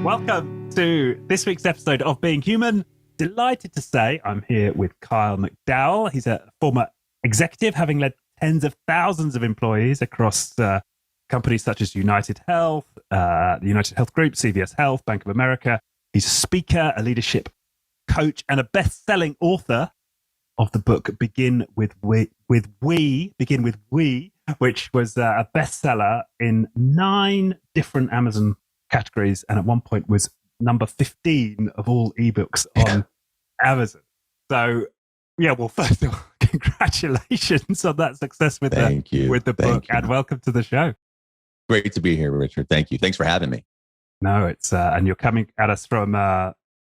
Welcome to this week's episode of Being Human. Delighted to say I'm here with Kyle McDowell. He's a former executive, having led tens of thousands of employees across companies such as United Health, the United Health Group, CVS Health, Bank of America. He's a speaker, a leadership coach, and a best-selling author of the book Begin with We, which was a bestseller in 9 different Amazon categories, and at one point was number 15 of all ebooks on Amazon. So, yeah, well, first of all, congratulations on that success with the book, and welcome to the show. Great to be here, Richard. Thank you. Thanks for having me. No, it's and you're coming at us from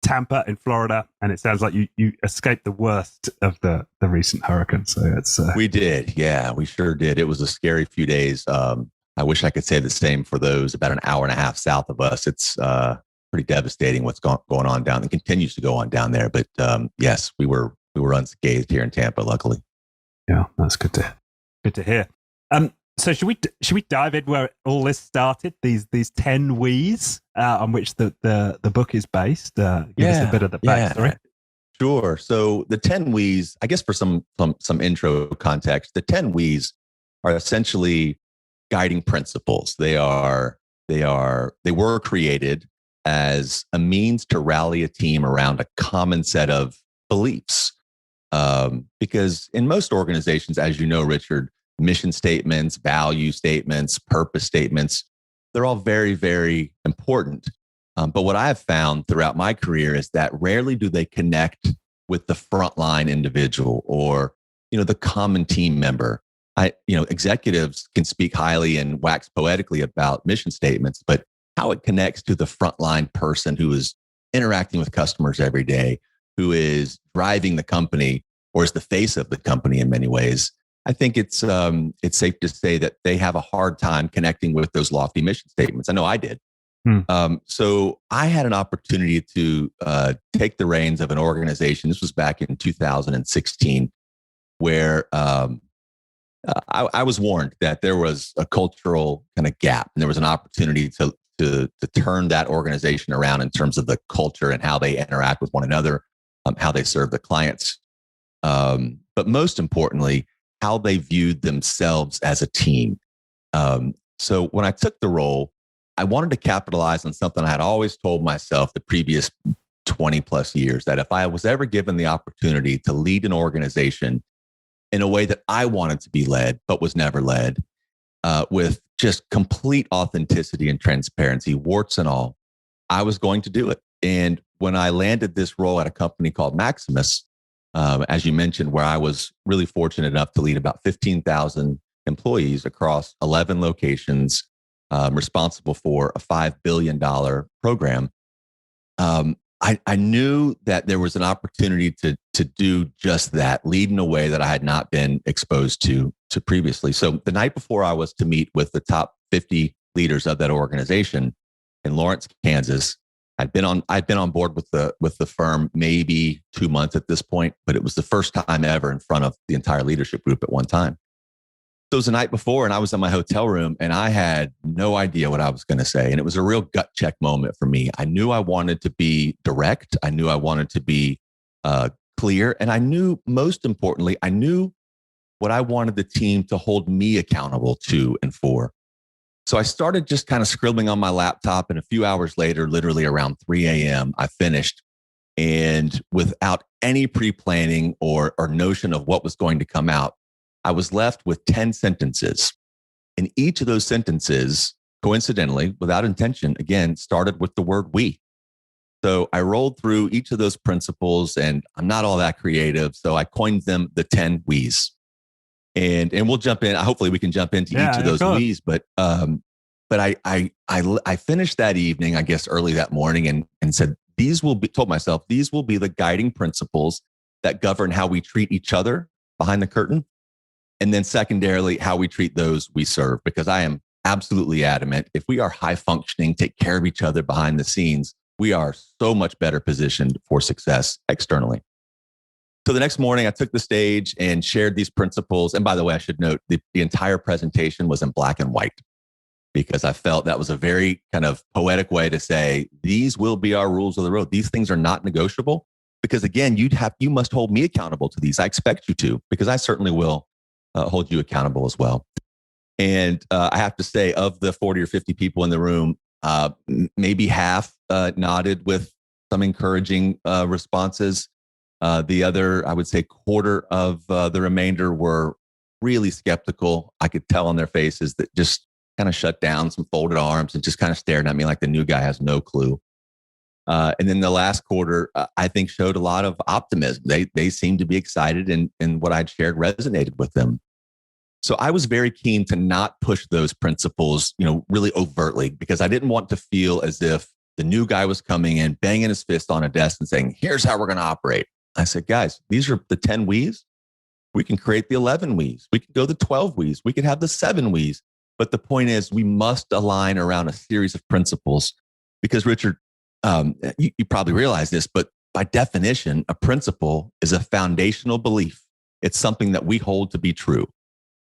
Tampa in Florida, and it sounds like you escaped the worst of the recent hurricane. So it's we did, yeah, we sure did. It was a scary few days. I wish I could say the same for those about an hour and a half south of us. It's pretty devastating what's going on down and continues to go on down there. But yes, we were unscathed here in Tampa, luckily. Yeah, that's good to hear. So should we dive in where all this started? These 10 W's on which the book is based. Give us a bit of the backstory. Sure. So the 10 W's, I guess for some intro context, the 10 W's are essentially guiding principles. They were created as a means to rally a team around a common set of beliefs. Because in most organizations, as you know, Richard, mission statements, value statements, purpose statements, they're all very, very important. But what I have found throughout my career is that rarely do they connect with the frontline individual or, the common team member. Executives can speak highly and wax poetically about mission statements, but how it connects to the frontline person who is interacting with customers every day, who is driving the company or is the face of the company in many ways, I think it's safe to say that they have a hard time connecting with those lofty mission statements. I know I did. So I had an opportunity to take the reins of an organization. This was back in 2016, where I was warned that there was a cultural kind of gap, and there was an opportunity to turn that organization around in terms of the culture and how they interact with one another, how they serve the clients, but most importantly, how they viewed themselves as a team. So when I took the role, I wanted to capitalize on something I had always told myself the previous 20 plus years, that if I was ever given the opportunity to lead an organization in a way that I wanted to be led, but was never led, with just complete authenticity and transparency, warts and all, I was going to do it. And when I landed this role at a company called Maximus, as you mentioned, where I was really fortunate enough to lead about 15,000 employees across 11 locations, responsible for a $5 billion program. I knew that there was an opportunity to do just that, lead in a way that I had not been exposed to previously. So the night before I was to meet with the top 50 leaders of that organization in Lawrence, Kansas, I'd been on board with the firm maybe 2 months at this point, but it was the first time ever in front of the entire leadership group at one time. So it was the night before, and I was in my hotel room, and I had no idea what I was going to say. And it was a real gut check moment for me. I knew I wanted to be direct. I knew I wanted to be clear. And I knew, most importantly, I knew what I wanted the team to hold me accountable to and for. So I started just kind of scribbling on my laptop, and a few hours later, literally around 3 a.m., I finished. And without any pre-planning or notion of what was going to come out, I was left with 10 sentences. And each of those sentences, coincidentally, without intention, again, started with the word we. So I rolled through each of those principles, and I'm not all that creative, so I coined them the 10 we's. And we'll jump in. Hopefully we can jump into each of those we's. But I finished that evening, I guess early that morning, and said, told myself, these will be the guiding principles that govern how we treat each other behind the curtain. And then secondarily, how we treat those we serve, because I am absolutely adamant. If we are high functioning, take care of each other behind the scenes, we are so much better positioned for success externally. So the next morning, I took the stage and shared these principles. And by the way, I should note the entire presentation was in black and white. because I felt that was a very kind of poetic way to say, these will be our rules of the road. These things are not negotiable, because again, you must hold me accountable to these. I expect you to, because I certainly will hold you accountable as well. And I have to say, of the 40 or 50 people in the room, maybe half nodded with some encouraging responses. The other, I would say, quarter of the remainder were really skeptical. I could tell on their faces that just kind of shut down, some folded arms, and just kind of stared at me like the new guy has no clue. And then the last quarter, I think, showed a lot of optimism. They seemed to be excited, and what I'd shared resonated with them. So I was very keen to not push those principles, really overtly, because I didn't want to feel as if the new guy was coming in, banging his fist on a desk and saying, here's how we're going to operate. I said, guys, these are the 10 we's. We can create the 11 we's. We can go the 12 we's. We can have the 7 we's. But the point is, we must align around a series of principles, because Richard, you probably realize this, but by definition, a principle is a foundational belief. It's something that we hold to be true.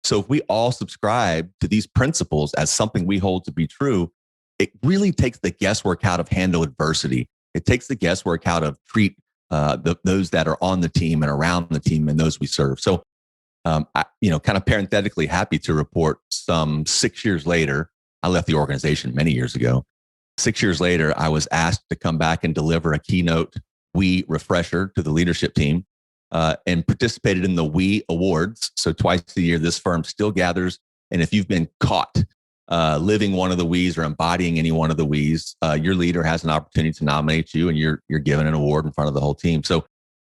So if we all subscribe to these principles as something we hold to be true, it really takes the guesswork out of handle adversity. It takes the guesswork out of treat those that are on the team and around the team and those we serve. So, kind of parenthetically happy to report, some 6 years later, I left the organization many years ago. 6 years later, I was asked to come back and deliver a keynote refresher to the leadership team, and participated in the We Awards. So twice a year, this firm still gathers. And if you've been caught living one of the We's or embodying any one of the We's, your leader has an opportunity to nominate you, and you're given an award in front of the whole team. So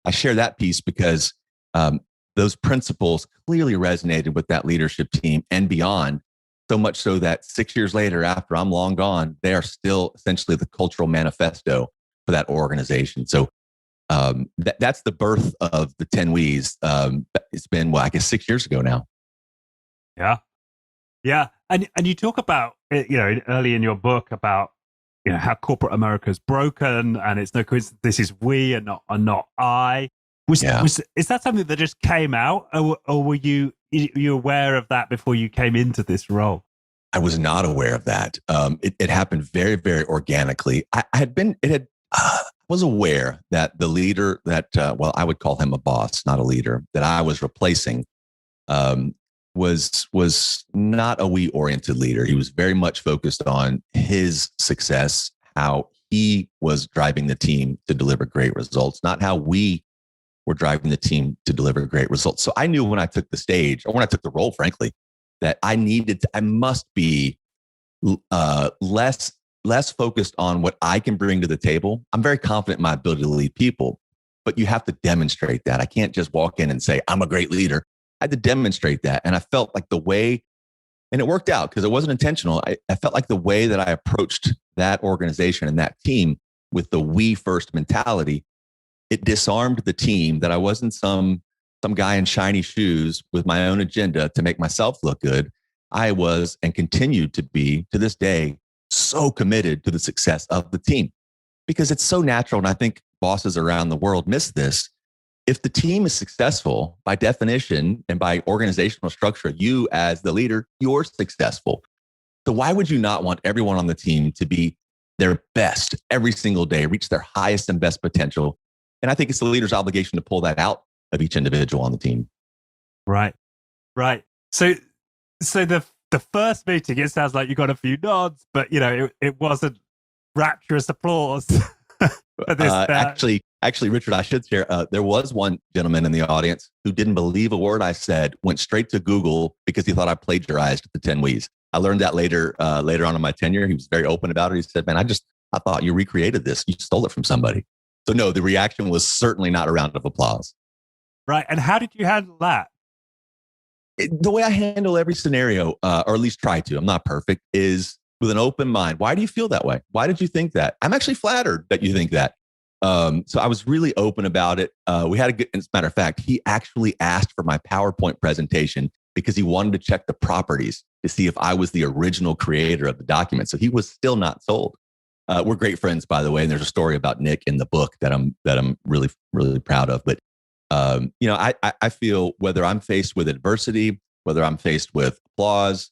I share that piece because those principles clearly resonated with that leadership team and beyond, so much so that 6 years later, after I'm long gone, they are still essentially the cultural manifesto for that organization. So that's the birth of the 10 We's. It's been, 6 years ago now. Yeah. Yeah. And you talk about, early in your book about, how corporate America is broken, and it's no coincidence this is we and not I. Is that something that just came out, or were you aware of that before you came into this role? I was not aware of that. It happened very, very organically. I was aware that the leader that, I would call him a boss, not a leader, that I was replacing, was not a we-oriented leader. He was very much focused on his success, how he was driving the team to deliver great results, not how we were driving the team to deliver great results. So I knew when I took the stage, or when I took the role, frankly, that I must be less focused on what I can bring to the table. I'm very confident in my ability to lead people, but you have to demonstrate that. I can't just walk in and say, I'm a great leader. I had to demonstrate that. And I felt like the way, and it worked out because it wasn't intentional. I felt like the way that I approached that organization and that team with the we first mentality, it disarmed the team, that I wasn't some guy in shiny shoes with my own agenda to make myself look good. I was, and continued to be to this day, so committed to the success of the team, because it's so natural. And I think bosses around the world miss this. If the team is successful, by definition and by organizational structure, you as the leader, you're successful. So why would you not want everyone on the team to be their best every single day, reach their highest and best potential? And I think it's the leader's obligation to pull that out of each individual on the team. Right. So the first meeting, it sounds like you got a few nods, but it wasn't rapturous applause. Actually, Richard, I should share. There was one gentleman in the audience who didn't believe a word I said, went straight to Google because he thought I plagiarized the 10 We's. I learned that later on in my tenure. He was very open about it. He said, "Man, I thought you recreated this. You stole it from somebody." So no, the reaction was certainly not a round of applause. Right. And how did you handle that? The way I handle every scenario, or at least try to, I'm not perfect, is with an open mind. Why do you feel that way? Why did you think that? I'm actually flattered that you think that. So I was really open about it. We had a good, as a matter of fact, he actually asked for my PowerPoint presentation because he wanted to check the properties to see if I was the original creator of the document. So he was still not sold. We're great friends, by the way. And there's a story about Nick in the book that I'm really, really proud of. But I feel whether I'm faced with adversity, whether I'm faced with applause,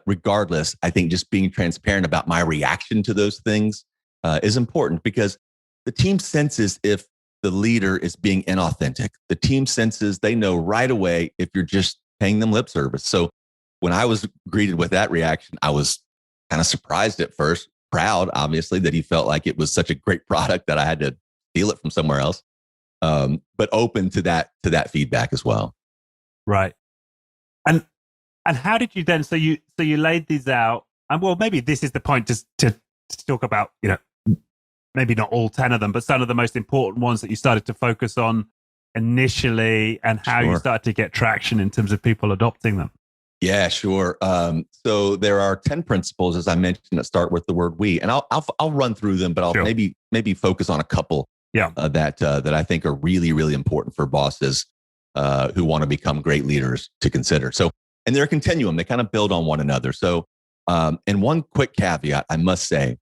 regardless, I think just being transparent about my reaction to those things is important because the team senses if the leader is being inauthentic. The team senses, they know right away if you're just paying them lip service. So when I was greeted with that reaction, I was kind of surprised at first, proud, obviously, that he felt like it was such a great product that I had to steal it from somewhere else. But open to that feedback as well. Right. And how did you then? So you laid these out, and well, maybe this is the point to talk about, maybe not all 10 of them, but some of the most important ones that you started to focus on initially, and how you started to get traction in terms of people adopting them. Yeah, sure. So there are 10 principles, as I mentioned, that start with the word "we," and I'll run through them, but I'll maybe focus on a couple. That I think are really, really important for bosses who want to become great leaders to consider. So, and they're a continuum; they kind of build on one another. So, and one quick caveat, I must say,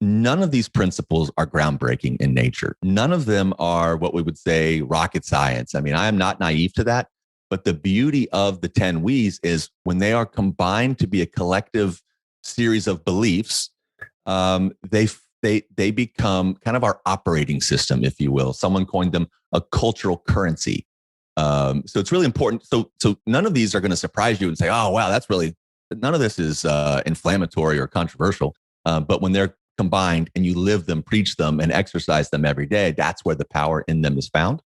none of these principles are groundbreaking in nature. None of them are what we would say rocket science. I mean, I am not naive to that. But the beauty of the 10 We's is when they are combined to be a collective series of beliefs, they become kind of our operating system, if you will. Someone coined them a cultural currency. So it's really important. So none of these are going to surprise you and say, "Oh, wow, that's really." None of this is inflammatory or controversial. But when they're combined and you live them, preach them, and exercise them every day, that's where the power in them is found.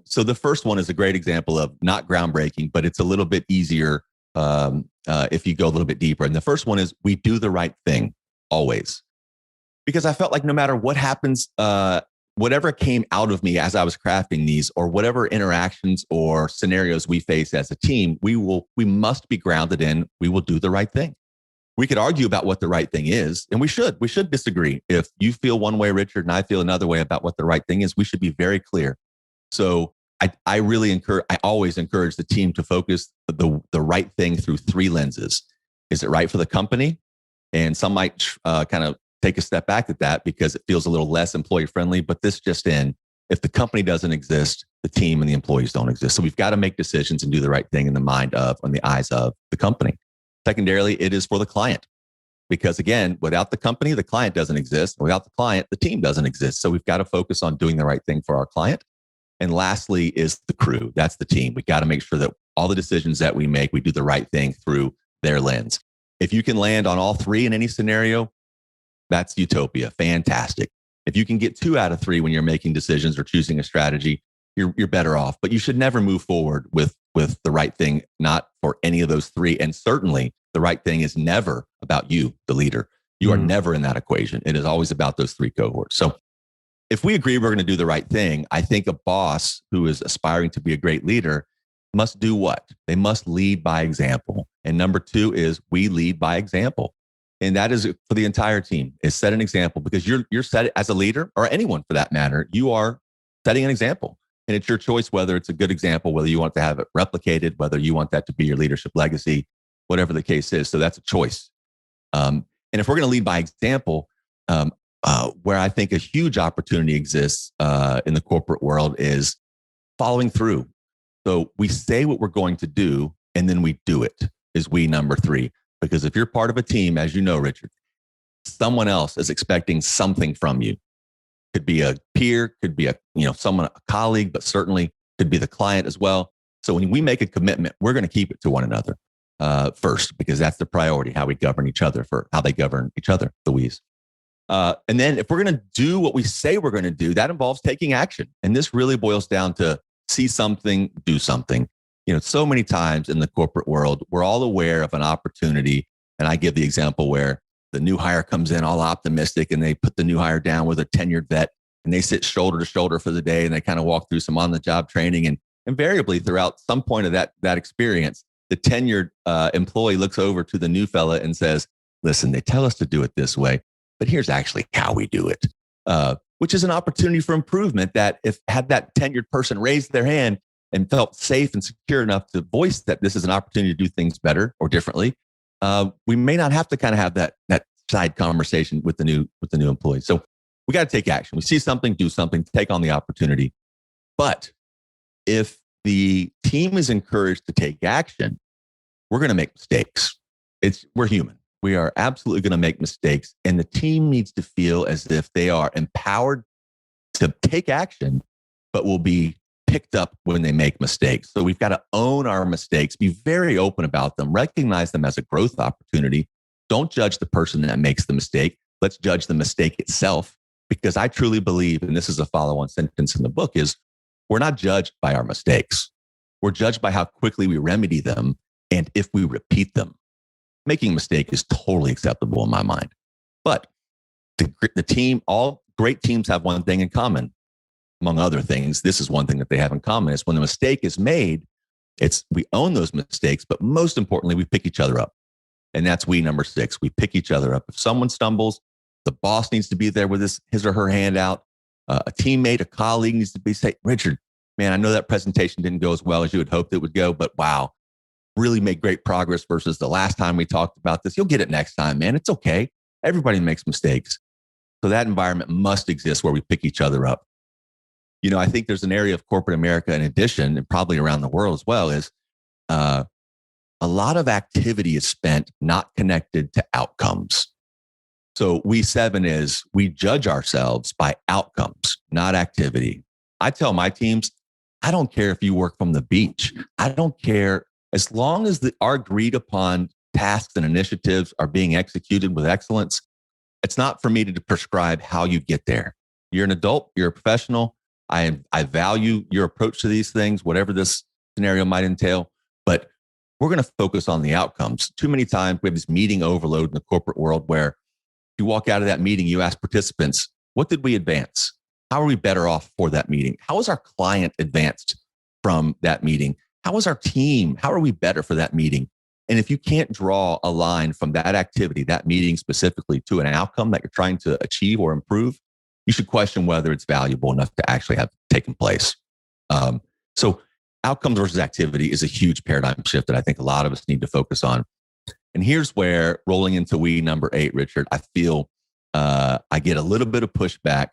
So the first one is a great example of not groundbreaking, but it's a little bit easier if you go a little bit deeper. And the first one is we do the right thing always. Because I felt like no matter what happens, whatever came out of me as I was crafting these, or whatever interactions or scenarios we face as a team, we must be grounded in, we will do the right thing. We could argue about what the right thing is, and we should disagree. If you feel one way, Richard, and I feel another way about what the right thing is, we should be very clear. So I always encourage the team to focus the right thing through three lenses. Is it right for the company? And some might kind of take a step back at that because it feels a little less employee friendly, but this just in, if the company doesn't exist, the team and the employees don't exist. So we've got to make decisions and do the right thing in the mind of, on the eyes of the company. Secondarily, it is for the client. Because again, without the company, the client doesn't exist. Without the client, the team doesn't exist. So we've got to focus on doing the right thing for our client. And lastly is the crew. That's the team. We got to make sure that all the decisions that we make, we do the right thing through their lens. If you can land on all three in any scenario, that's utopia. Fantastic. If you can get 2 out of 3 when you're making decisions or choosing a strategy, you're better off. But you should never move forward with the right thing, not for any of those 3. And certainly the right thing is never about you, the leader. You are never in that equation. It is always about those 3 cohorts. So if we agree we're going to do the right thing, I think a boss who is aspiring to be a great leader must do what? They must lead by example. And number 2 is we lead by example. And that is for the entire team, is set an example, because you're set as a leader, or anyone for that matter, you are setting an example. And it's your choice whether it's a good example, whether you want to have it replicated, whether you want that to be your leadership legacy, whatever the case is. So that's a choice. And if we're going to lead by example, where I think a huge opportunity exists in the corporate world is following through. So we say what we're going to do, and then we do it, is we number 3. Because if you're part of a team, as you know, Richard, someone else is expecting something from you. Could be a peer, could be a colleague, but certainly could be the client as well. So when we make a commitment, we're going to keep it to one another first, because that's the priority, how we govern each other, for how they govern each other, the we's. And then if we're going to do what we say we're going to do, that involves taking action. And this really boils down to see something, do something. So many times in the corporate world, we're all aware of an opportunity. And I give the example where the new hire comes in all optimistic, and they put the new hire down with a tenured vet, and they sit shoulder to shoulder for the day, and they kind of walk through some on-the-job training. And invariably throughout some point of that experience, the tenured employee looks over to the new fella and says, "Listen, they tell us to do it this way, but here's actually how we do it," which is an opportunity for improvement. That if had that tenured person raised their hand and felt safe and secure enough to voice that this is an opportunity to do things better or differently, we may not have to kind of have that side conversation with the new employee. So we got to take action. We see something, do something, take on the opportunity. But if the team is encouraged to take action, we're going to make mistakes. We're human. We are absolutely going to make mistakes, and the team needs to feel as if they are empowered to take action, but will be picked up when they make mistakes. So we've got to own our mistakes, be very open about them, recognize them as a growth opportunity. Don't judge the person that makes the mistake. Let's judge the mistake itself, because I truly believe, and this is a follow-on sentence in the book, is we're not judged by our mistakes. We're judged by how quickly we remedy them and if we repeat them. Making a mistake is totally acceptable in my mind. But the team, all great teams have one thing in common. Among other things, this is one thing that they have in common, is when the mistake is made, we own those mistakes, but most importantly, we pick each other up. And that's number 6. We pick each other up. If someone stumbles, the boss needs to be there with his or her hand out. A teammate, a colleague needs to say, Richard, man, I know that presentation didn't go as well as you had hoped it would go, but wow, really made great progress versus the last time we talked about this. You'll get it next time, man. It's okay. Everybody makes mistakes. So that environment must exist where we pick each other up. I think there's an area of corporate America in addition, and probably around the world as well, is a lot of activity is spent not connected to outcomes. So we judge ourselves by outcomes, not activity. I tell my teams, I don't care if you work from the beach. I don't care. As long as our agreed upon tasks and initiatives are being executed with excellence, it's not for me to prescribe how you get there. You're an adult, you're a professional. I value your approach to these things, whatever this scenario might entail, but we're going to focus on the outcomes. Too many times we have this meeting overload in the corporate world where you walk out of that meeting, you ask participants, what did we advance? How are we better off for that meeting? How is our client advanced from that meeting? How is our team? How are we better for that meeting? And if you can't draw a line from that activity, that meeting specifically, to an outcome that you're trying to achieve or improve, you should question whether it's valuable enough to actually have taken place. So outcomes versus activity is a huge paradigm shift that I think a lot of us need to focus on. And here's where, rolling into number 8, Richard, I feel I get a little bit of pushback,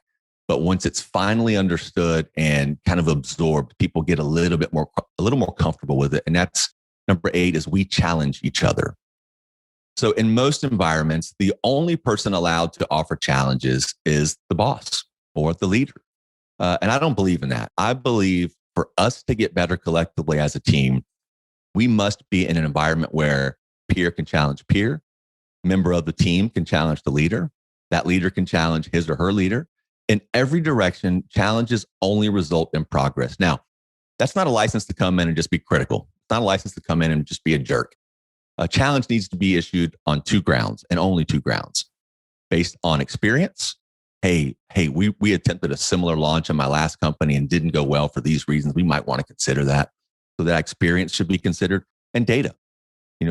but once it's finally understood and kind of absorbed, people get a little more comfortable with it. And that's number 8, is we challenge each other. So in most environments, the only person allowed to offer challenges is the boss or the leader. And I don't believe in that. I believe for us to get better collectively as a team, we must be in an environment where peer can challenge peer, member of the team can challenge the leader, that leader can challenge his or her leader. In every direction, challenges only result in progress. Now, that's not a license to come in and just be critical. It's not a license to come in and just be a jerk. A challenge needs to be issued on 2 grounds, and only 2 grounds. Based on experience. Hey, we attempted a similar launch in my last company and didn't go well for these reasons. We might want to consider that. So that experience should be considered. And data.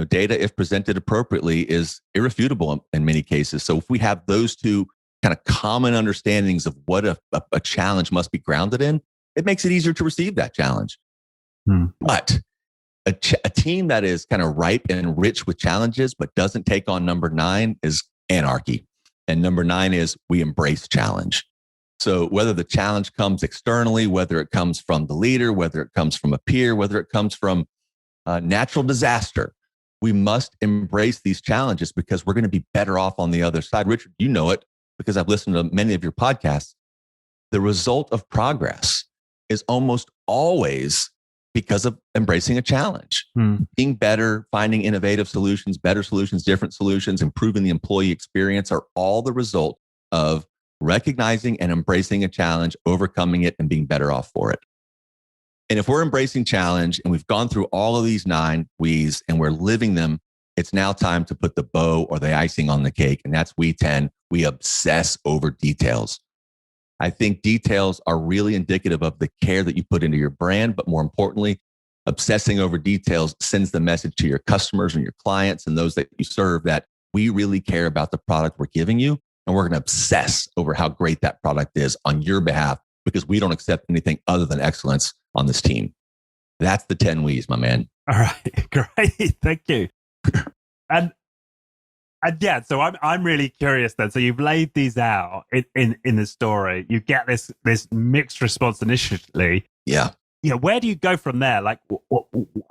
Data, if presented appropriately, is irrefutable in many cases. So if we have those 2 kind of common understandings of what a challenge must be grounded in, it makes it easier to receive that challenge. But a team that is kind of ripe and rich with challenges, but doesn't take on number 9 is anarchy. And number 9 is we embrace challenge. So whether the challenge comes externally, whether it comes from the leader, whether it comes from a peer, whether it comes from a natural disaster, we must embrace these challenges because we're going to be better off on the other side. Richard, you know it because I've listened to many of your podcasts. The result of progress is almost always because of embracing a challenge, being better, finding innovative solutions, better solutions, different solutions, improving the employee experience are all the result of recognizing and embracing a challenge, overcoming it, and being better off for it. And if we're embracing challenge and we've gone through all of these 9 W's and we're living them, it's now time to put the bow or the icing on the cake. And that's we 10. We obsess over details. I think details are really indicative of the care that you put into your brand, but more importantly, obsessing over details sends the message to your customers and your clients and those that you serve that we really care about the product we're giving you. And we're going to obsess over how great that product is on your behalf because we don't accept anything other than excellence on this team. That's the 10 W's, my man. All right. Great. Thank you. And yeah, so I'm really curious then. So you've laid these out in the story. You get this mixed response initially. Yeah. where do you go from there? Like,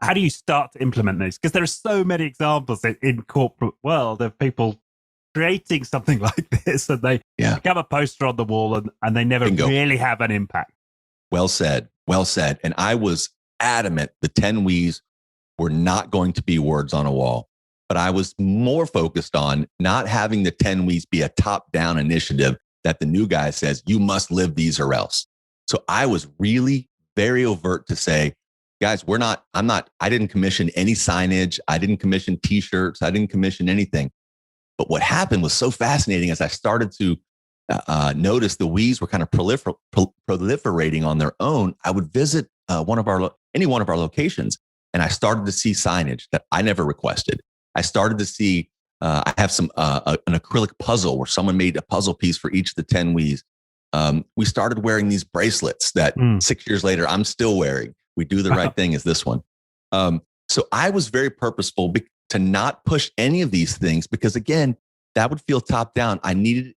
how do you start to implement these? Because there are so many examples in corporate world of people creating something like this, and they become a poster on the wall, and they never really have an impact. Well said. Well said. And I was adamant the 10 We's were not going to be words on a wall, but I was more focused on not having the 10 We's be a top-down initiative that the new guy says, you must live these or else. So I was really very overt to say, guys, I didn't commission any signage. I didn't commission t-shirts. I didn't commission anything. But what happened was so fascinating as I started to notice the We's were kind of proliferating on their own. I would visit any one of our locations, and I started to see signage that I never requested. I started to see, I have an acrylic puzzle where someone made a puzzle piece for each of the 10 We's. We started wearing these bracelets that 6 years later, I'm still wearing. We do the right thing is this one. So I was very purposeful to not push any of these things because again, that would feel top down. I needed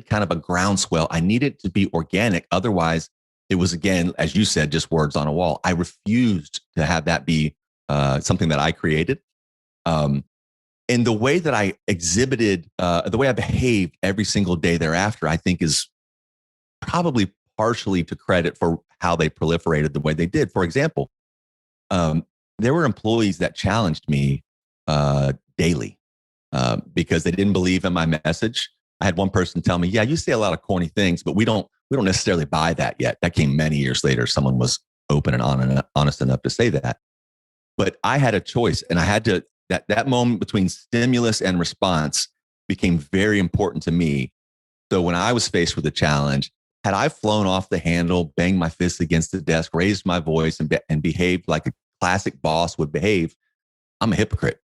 kind of a groundswell. I needed to be organic. Otherwise, it was, again, as you said, just words on a wall. I refused to have that be something that I created. And the way that I exhibited, the way I behaved every single day thereafter, I think is probably partially to credit for how they proliferated the way they did. For example, there were employees that challenged me daily because they didn't believe in my message. I had one person tell me, yeah, you say a lot of corny things, but we don't necessarily buy that yet. That came many years later. Someone was open and honest enough to say that. But I had a choice, and I had to, that moment between stimulus and response became very important to me. So when I was faced with a challenge, had I flown off the handle, banged my fist against the desk, raised my voice, and behaved like a classic boss would behave, I'm a hypocrite.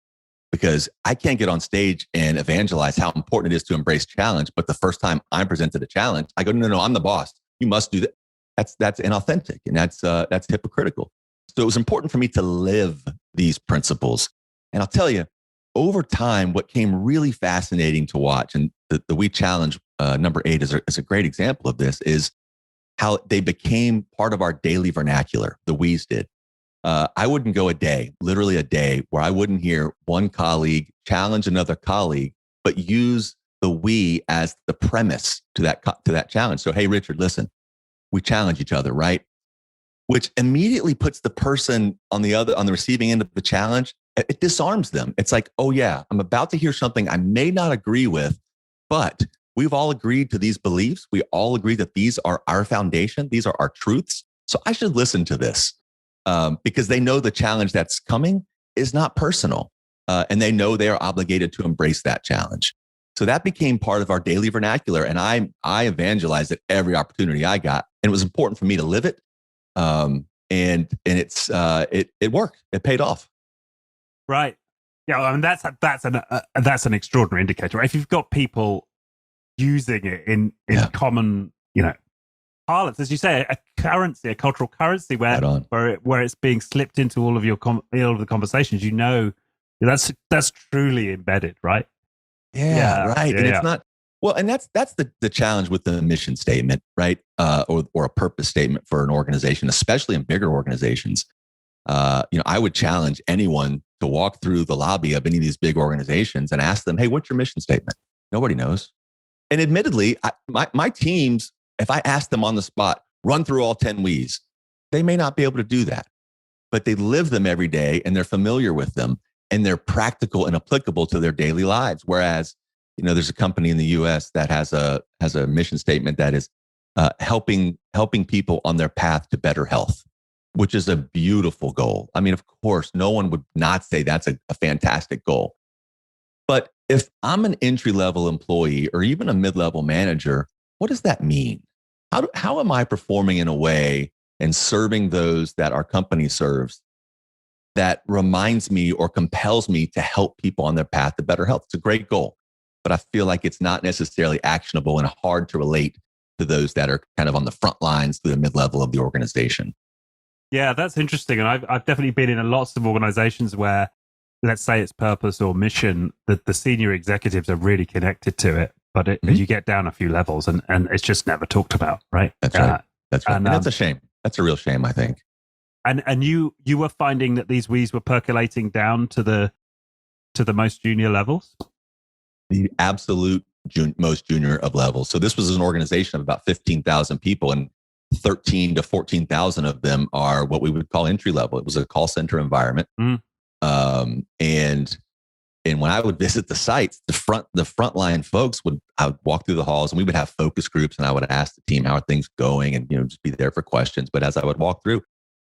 Because I can't get on stage and evangelize how important it is to embrace challenge. But the first time I'm presented a challenge, I go, no, I'm the boss. You must do that. That's inauthentic, and that's hypocritical. So it was important for me to live these principles. And I'll tell you, over time, what came really fascinating to watch, and the We Challenge number 8 is a great example of this, is how they became part of our daily vernacular. The We's did. I wouldn't go literally a day, where I wouldn't hear one colleague challenge another colleague, but use the we as the premise to that challenge. So, hey, Richard, listen, we challenge each other, right? Which immediately puts the person on the receiving end of the challenge. It disarms them. It's like, oh yeah, I'm about to hear something I may not agree with, but we've all agreed to these beliefs. We all agree that these are our foundation. These are our truths. So I should listen to this. Because they know the challenge that's coming is not personal, and they know they are obligated to embrace that challenge. So that became part of our daily vernacular, and I evangelized it every opportunity I got, and it was important for me to live it. And it worked. It paid off. Right. Yeah. I mean, that's an extraordinary indicator. Right? If you've got people using it in common, parlance, as you say, a cultural currency where it's being slipped into all of all of the conversations, that's truly embedded, right? Yeah, right. And it's not, well, and that's the challenge with the mission statement, right? Or a purpose statement for an organization, especially in bigger organizations. I would challenge anyone to walk through the lobby of any of these big organizations and ask them, hey, what's your mission statement? Nobody knows. And admittedly, my teams, if I ask them on the spot, run through all 10 We's, they may not be able to do that, but they live them every day and they're familiar with them and they're practical and applicable to their daily lives. Whereas, there's a company in the US that has a mission statement that is helping people on their path to better health, which is a beautiful goal. I mean, of course, no one would not say that's a fantastic goal. But if I'm an entry-level employee or even a mid-level manager, what does that mean? How am I performing in a way and serving those that our company serves that reminds me or compels me to help people on their path to better health? It's a great goal, but I feel like it's not necessarily actionable and hard to relate to those that are kind of on the front lines to the mid-level of the organization. Yeah, that's interesting. And I've definitely been in lots of organizations where, let's say it's purpose or mission, that the senior executives are really connected to it. But you get down a few levels and it's just never talked about, right? That's right. That's right. And that's a shame. That's a real shame, I think. And you were finding that these we's were percolating down to the most junior levels? The absolute most junior of levels. So this was an organization of about 15,000 people, and 13 to 14,000 of them are what we would call entry level. It was a call center environment. And when I would visit the sites, the frontline folks I would walk through the halls, and we would have focus groups, and I would ask the team, how are things going? And, just be there for questions. But as I would walk through,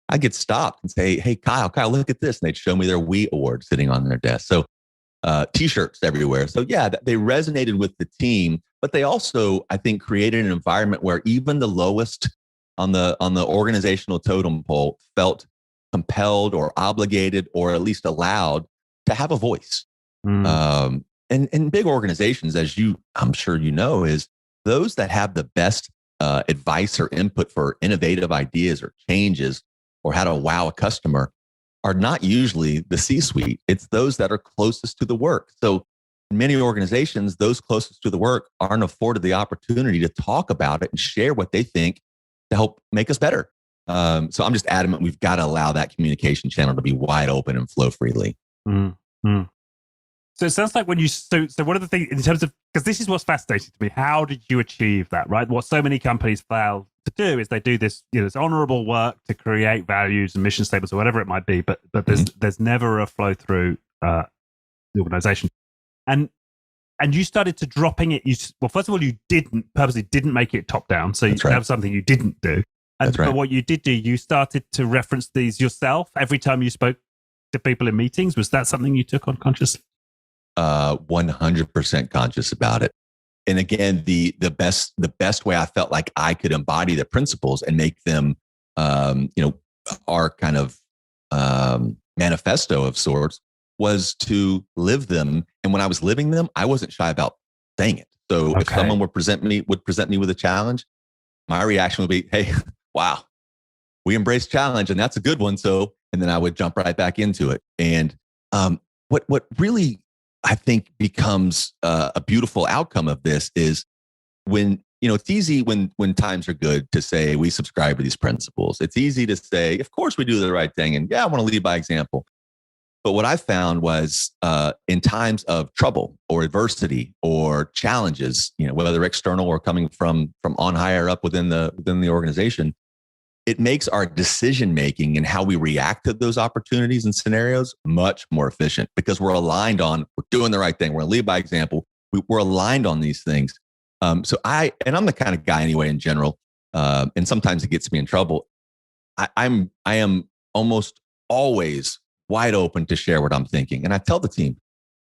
I'd get stopped and say, hey, Kyle, look at this. And they'd show me their We Award sitting on their desk. So T-shirts everywhere. So yeah, they resonated with the team, but they also, I think, created an environment where even the lowest on the organizational totem pole felt compelled or obligated or at least allowed to have a voice. And big organizations, as I'm sure you know, is those that have the best advice or input for innovative ideas or changes or how to wow a customer are not usually the C-suite. It's those that are closest to the work. So in many organizations, those closest to the work aren't afforded the opportunity to talk about it and share what they think to help make us better. So I'm just adamant we've got to allow that communication channel to be wide open and flow freely. So it sounds like so one of the things in terms of, because this is what's fascinating to me, how did you achieve that, right? What so many companies fail to do is they do this, this honorable work to create values and mission statements or whatever it might be, but there's never a flow through the organization. And you started to dropping it. Well, first of all, you purposely didn't make it top down. So That's right. That was something you didn't do. That's right. But what you did do, you started to reference these yourself every time you spoke to people in meetings. Was that something you took on consciously? 100% conscious about it. And again, the best way I felt like I could embody the principles and make them, our kind of manifesto of sorts was to live them. And when I was living them, I wasn't shy about saying it. So if someone would present me with a challenge, my reaction would be, hey, wow, we embrace challenge and that's a good one. So, and then I would jump right back into it. And what really I think becomes a beautiful outcome of this is when, it's easy when times are good to say we subscribe to these principles. It's easy to say, of course we do the right thing. And yeah, I want to lead by example. But what I found was in times of trouble or adversity or challenges, whether external or coming from on higher up within the organization, it makes our decision making and how we react to those opportunities and scenarios much more efficient because we're aligned on we're doing the right thing. We're going to lead by example. We're aligned on these things. I'm the kind of guy anyway in general, and sometimes it gets me in trouble. I am almost always wide open to share what I'm thinking, and I tell the team,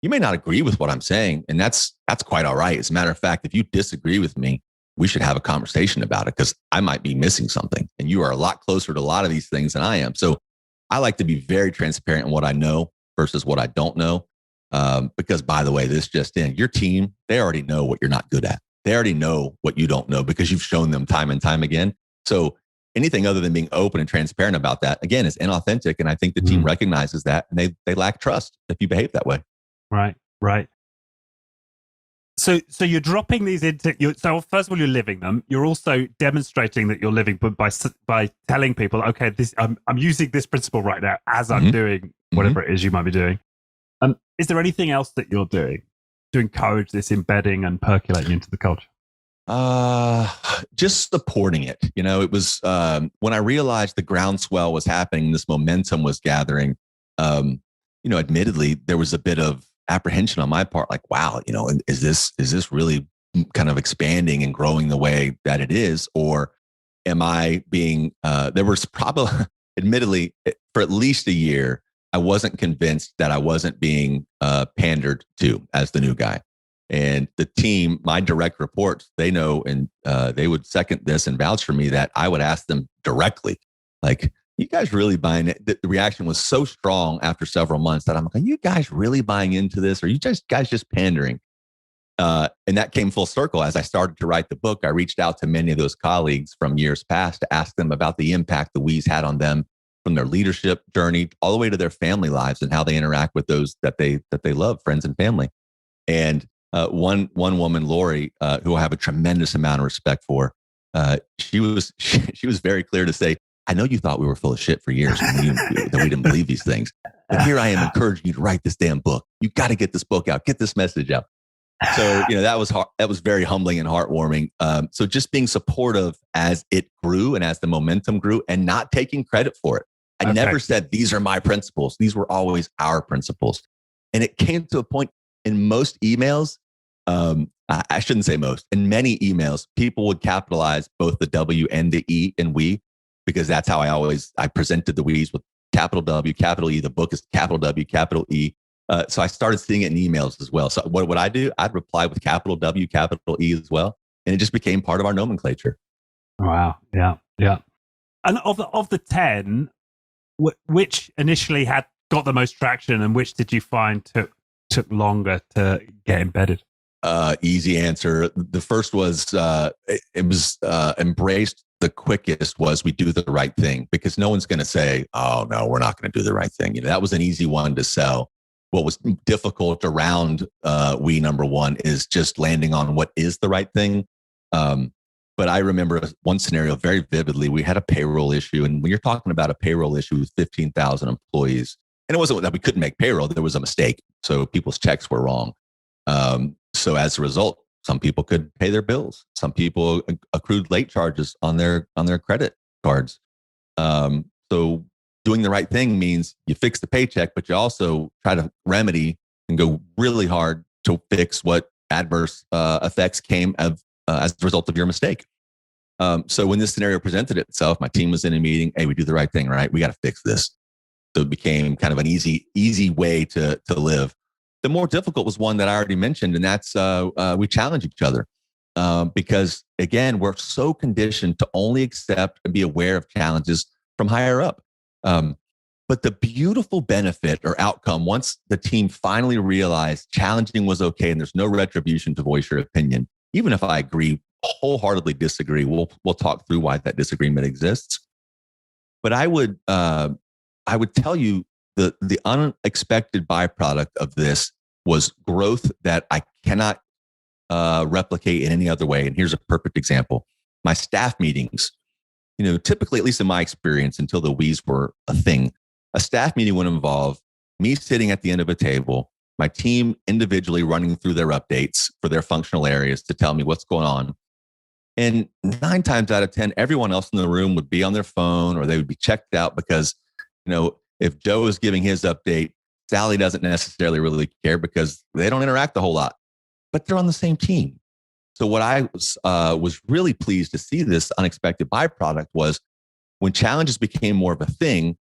you may not agree with what I'm saying, and that's quite all right. As a matter of fact, if you disagree with me, we should have a conversation about it because I might be missing something and you are a lot closer to a lot of these things than I am. So I like to be very transparent in what I know versus what I don't know. Because by the way, this just in, your team, they already know what you're not good at. They already know what you don't know because you've shown them time and time again. So anything other than being open and transparent about that, again, is inauthentic. And I think the team recognizes that and they lack trust if you behave that way. Right. So you're dropping these into. So first of all, you're living them. You're also demonstrating that you're living, but by telling people, okay, I'm using this principle right now as I'm doing whatever it is you might be doing. Is there anything else that you're doing to encourage this embedding and percolating into the culture? Just supporting it. It was when I realized the groundswell was happening, this momentum was gathering. Admittedly, there was a bit of apprehension on my part, like, wow, is this really kind of expanding and growing the way that it is? Or am I being, there was probably, admittedly, for at least a year, I wasn't convinced that I wasn't being pandered to as the new guy. And the team, my direct reports, they know, and they would second this and vouch for me that I would ask them directly, like, you guys really buying it? The reaction was so strong after several months that I'm like, are you guys really buying into this? Or are you guys just pandering? And that came full circle. As I started to write the book, I reached out to many of those colleagues from years past to ask them about the impact the We's had on them from their leadership journey all the way to their family lives and how they interact with those that they love, friends and family. And one woman, Lori, who I have a tremendous amount of respect for, she was very clear to say, I know you thought we were full of shit for years and that we didn't believe these things. But here I am encouraging you to write this damn book. You got to get this book out, get this message out. So, that was very humbling and heartwarming. So just being supportive as it grew and as the momentum grew and not taking credit for it. I never said, these are my principles. These were always our principles. And it came to a point in most emails, I shouldn't say most, in many emails, people would capitalize both the W and the E in we, because that's how I presented the we's with capital W, capital E. The book is capital W, capital E. So I started seeing it in emails as well. So what would I do? I'd reply with capital W, capital E as well. And it just became part of our nomenclature. Wow. Yeah. Yeah. And of the 10, which initially got the most traction and which did you find took longer to get embedded? Easy answer. The first was, it was embraced the quickest was we do the right thing, because no one's going to say, oh no, we're not going to do the right thing. That was an easy one to sell. What was difficult around we number one is just landing on what is the right thing. But I remember one scenario very vividly. We had a payroll issue. And when you're talking about a payroll issue with 15,000 employees, and it wasn't that we couldn't make payroll, there was a mistake. So people's checks were wrong. So as a result, some people could pay their bills. Some people accrued late charges on their credit cards. So doing the right thing means you fix the paycheck, but you also try to remedy and go really hard to fix what adverse effects came as a result of your mistake. So when this scenario presented itself, my team was in a meeting. Hey, we do the right thing, right? We got to fix this. So it became kind of an easy way to live. The more difficult was one that I already mentioned, and that's we challenge each other because, again, we're so conditioned to only accept and be aware of challenges from higher up. But the beautiful benefit or outcome, once the team finally realized challenging was okay and there's no retribution to voice your opinion, even if I agree, wholeheartedly disagree, we'll talk through why that disagreement exists. But I would tell you the unexpected byproduct of this was growth that I cannot replicate in any other way. And here's a perfect example. My staff meetings, typically, at least in my experience, until the we's were a thing, a staff meeting would involve me sitting at the end of a table, my team individually running through their updates for their functional areas to tell me what's going on. And 9 times out of 10, everyone else in the room would be on their phone or they would be checked out because, if Joe is giving his update, Sally doesn't necessarily really care because they don't interact a whole lot, but they're on the same team. So what I was really pleased to see this unexpected byproduct was when challenges became more of a thing,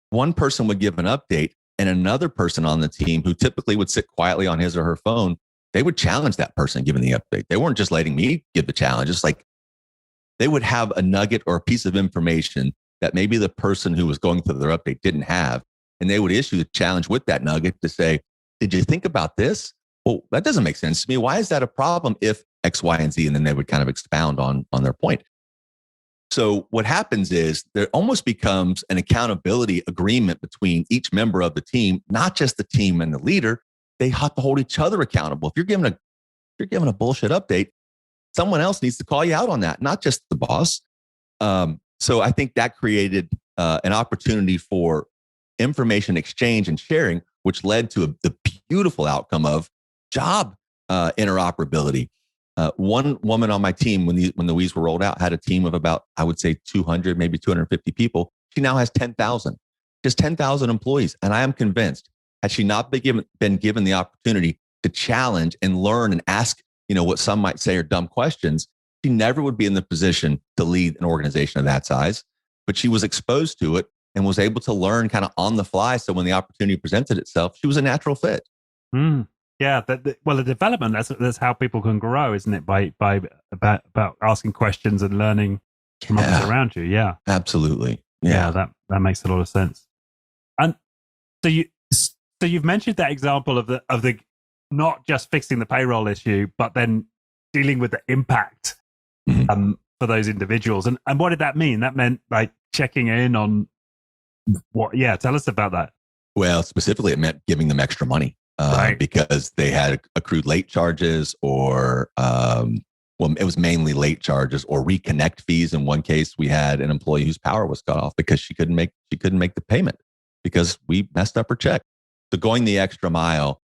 one person would give an update and another person on the team who typically would sit quietly on his or her phone, they would challenge that person giving the update. They weren't just letting me give the challenge. It's like they would have a nugget or a piece of information that maybe the person who was going through their update didn't have. And they would issue the challenge with that nugget to say, did you think about this? Well, that doesn't make sense to me. Why is that a problem if X, Y, and Z? And then they would kind of expound on their point. So what happens is there almost becomes an accountability agreement between each member of the team, not just the team and the leader. They have to hold each other accountable. If you're giving a bullshit update, someone else needs to call you out on that, not just the boss. So I think that created an opportunity for information exchange and sharing, which led to the beautiful outcome of job interoperability. One woman on my team, when the we's were rolled out, had a team of about, I would say 200, maybe 250 people. She now has 10,000, just 10,000 employees. And I am convinced, had she not been given the opportunity to challenge and learn and ask, what some might say are dumb questions, she never would be in the position to lead an organization of that size. But she was exposed to it and was able to learn kind of on the fly. So when the opportunity presented itself, she was a natural fit. Yeah. The development, that's how people can grow, isn't it? By about asking questions and learning from others around you. Yeah. Absolutely. Yeah. That makes a lot of sense. And so you've mentioned that example of the not just fixing the payroll issue, but then dealing with the impact for those individuals. And what did that mean? That meant like checking in on what? Yeah, tell us about that. Well, specifically, it meant giving them extra money because they had accrued late charges or well, it was mainly late charges or reconnect fees. In one case, we had an employee whose power was cut off because she couldn't make the payment because we messed up her check. So going the extra mile,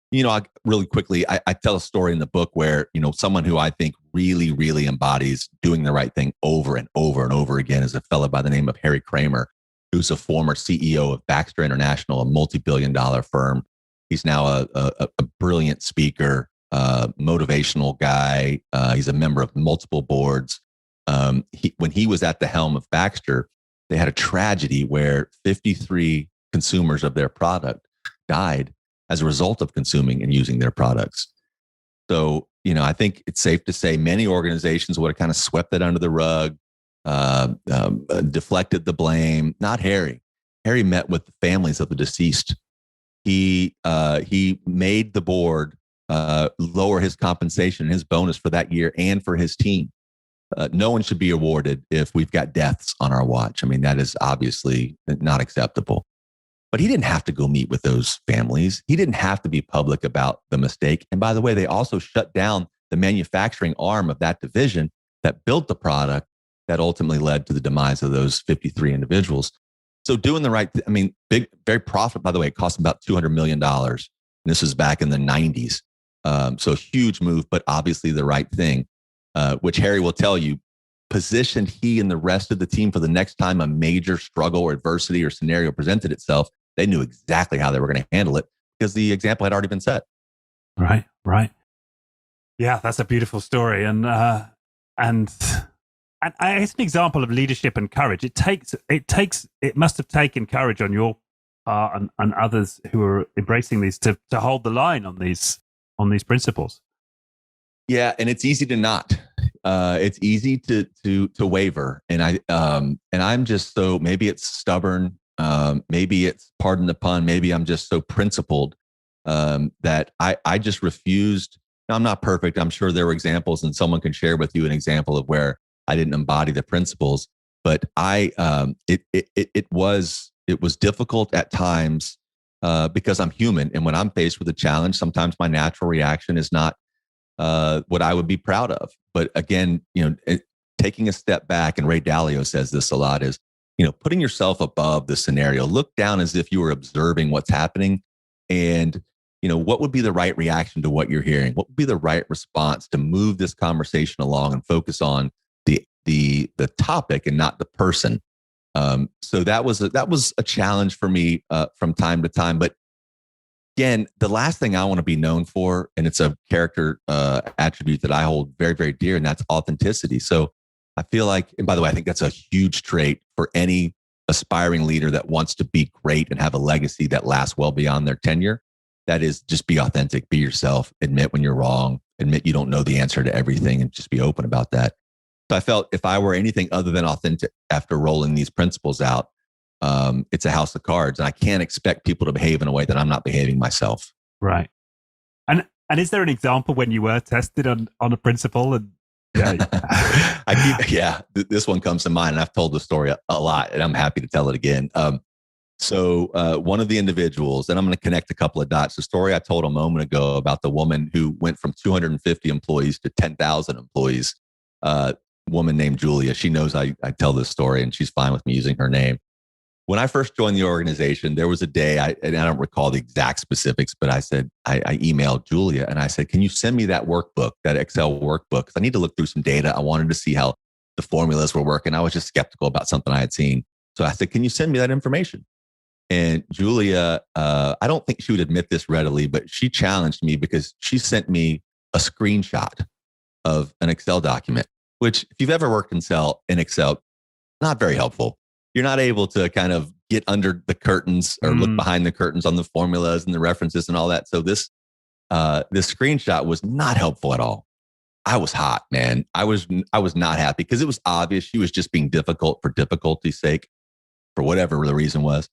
really quickly, I tell a story in the book where, someone who I think really, really embodies doing the right thing over and over and over again is a fellow by the name of Harry Kramer, who's a former CEO of Baxter International, a multi-billion-dollar firm. He's now a brilliant speaker, motivational guy. He's a member of multiple boards. When he was at the helm of Baxter, they had a tragedy where 53 consumers of their product died as a result of consuming and using their products. So, I think it's safe to say many organizations would have kind of swept that under the rug, deflected the blame. Not Harry. Harry met with the families of the deceased. He made the board lower his compensation, his bonus for that year, and for his team. No one should be awarded if we've got deaths on our watch. I mean, that is obviously not acceptable. But he didn't have to go meet with those families. He didn't have to be public about the mistake. And by the way, they also shut down the manufacturing arm of that division that built the product that ultimately led to the demise of those 53 individuals. So doing the right thing, I mean, big, very profitable. By the way, it cost about $200 million. And this was back in the 90s. So huge move, but obviously the right thing, which Harry will tell you, positioned he and the rest of the team for the next time a major struggle or adversity or scenario presented itself. They knew exactly how they were going to handle it because the example had already been set. Right. Yeah, that's a beautiful story, and it's an example of leadership and courage. It must have taken courage on your part and others who are embracing these to hold the line on these principles. Yeah, and it's easy to not. It's easy to waver, and I'm just so, maybe it's stubborn. Maybe it's, pardon the pun, maybe I'm just so principled that I just refused. Now, I'm not perfect. I'm sure there were examples, and someone can share with you an example of where I didn't embody the principles. But it was difficult at times because I'm human, and when I'm faced with a challenge, sometimes my natural reaction is not what I would be proud of. But again, taking a step back, and Ray Dalio says this a lot, is putting yourself above the scenario. Look down as if you were observing what's happening, and what would be the right reaction to what you're hearing? What would be the right response to move this conversation along and focus on the topic and not the person? So that was a challenge for me from time to time. But again, the last thing I want to be known for, and it's a character attribute that I hold very, very dear, and that's authenticity. So I feel like, and by the way, I think that's a huge trait for any aspiring leader that wants to be great and have a legacy that lasts well beyond their tenure. That is, just be authentic, be yourself, admit when you're wrong, admit you don't know the answer to everything, and just be open about that. So I felt if I were anything other than authentic after rolling these principles out, it's a house of cards, and I can't expect people to behave in a way that I'm not behaving myself. Right. And is there an example when you were tested on a principle? And this one comes to mind, and I've told the story a lot, and I'm happy to tell it again. So one of the individuals, and I'm going to connect a couple of dots. The story I told a moment ago about the woman who went from 250 employees to 10,000 employees, woman named Julia. She knows I tell this story, and she's fine with me using her name. When I first joined the organization, there was a day, and I don't recall the exact specifics, but I said, I emailed Julia and I said, can you send me that workbook, that Excel workbook? Because I need to look through some data. I wanted to see how the formulas were working. I was just skeptical about something I had seen. So I said, can you send me that information? And Julia, I don't think she would admit this readily, but she challenged me because she sent me a screenshot of an Excel document, which if you've ever worked in Excel, not very helpful. You're not able to kind of get under the curtains or look behind the curtains on the formulas and the references and all that. So this screenshot was not helpful at all. I was hot, man. I was not happy because it was obvious she was just being difficult for difficulty's sake, for whatever the reason was.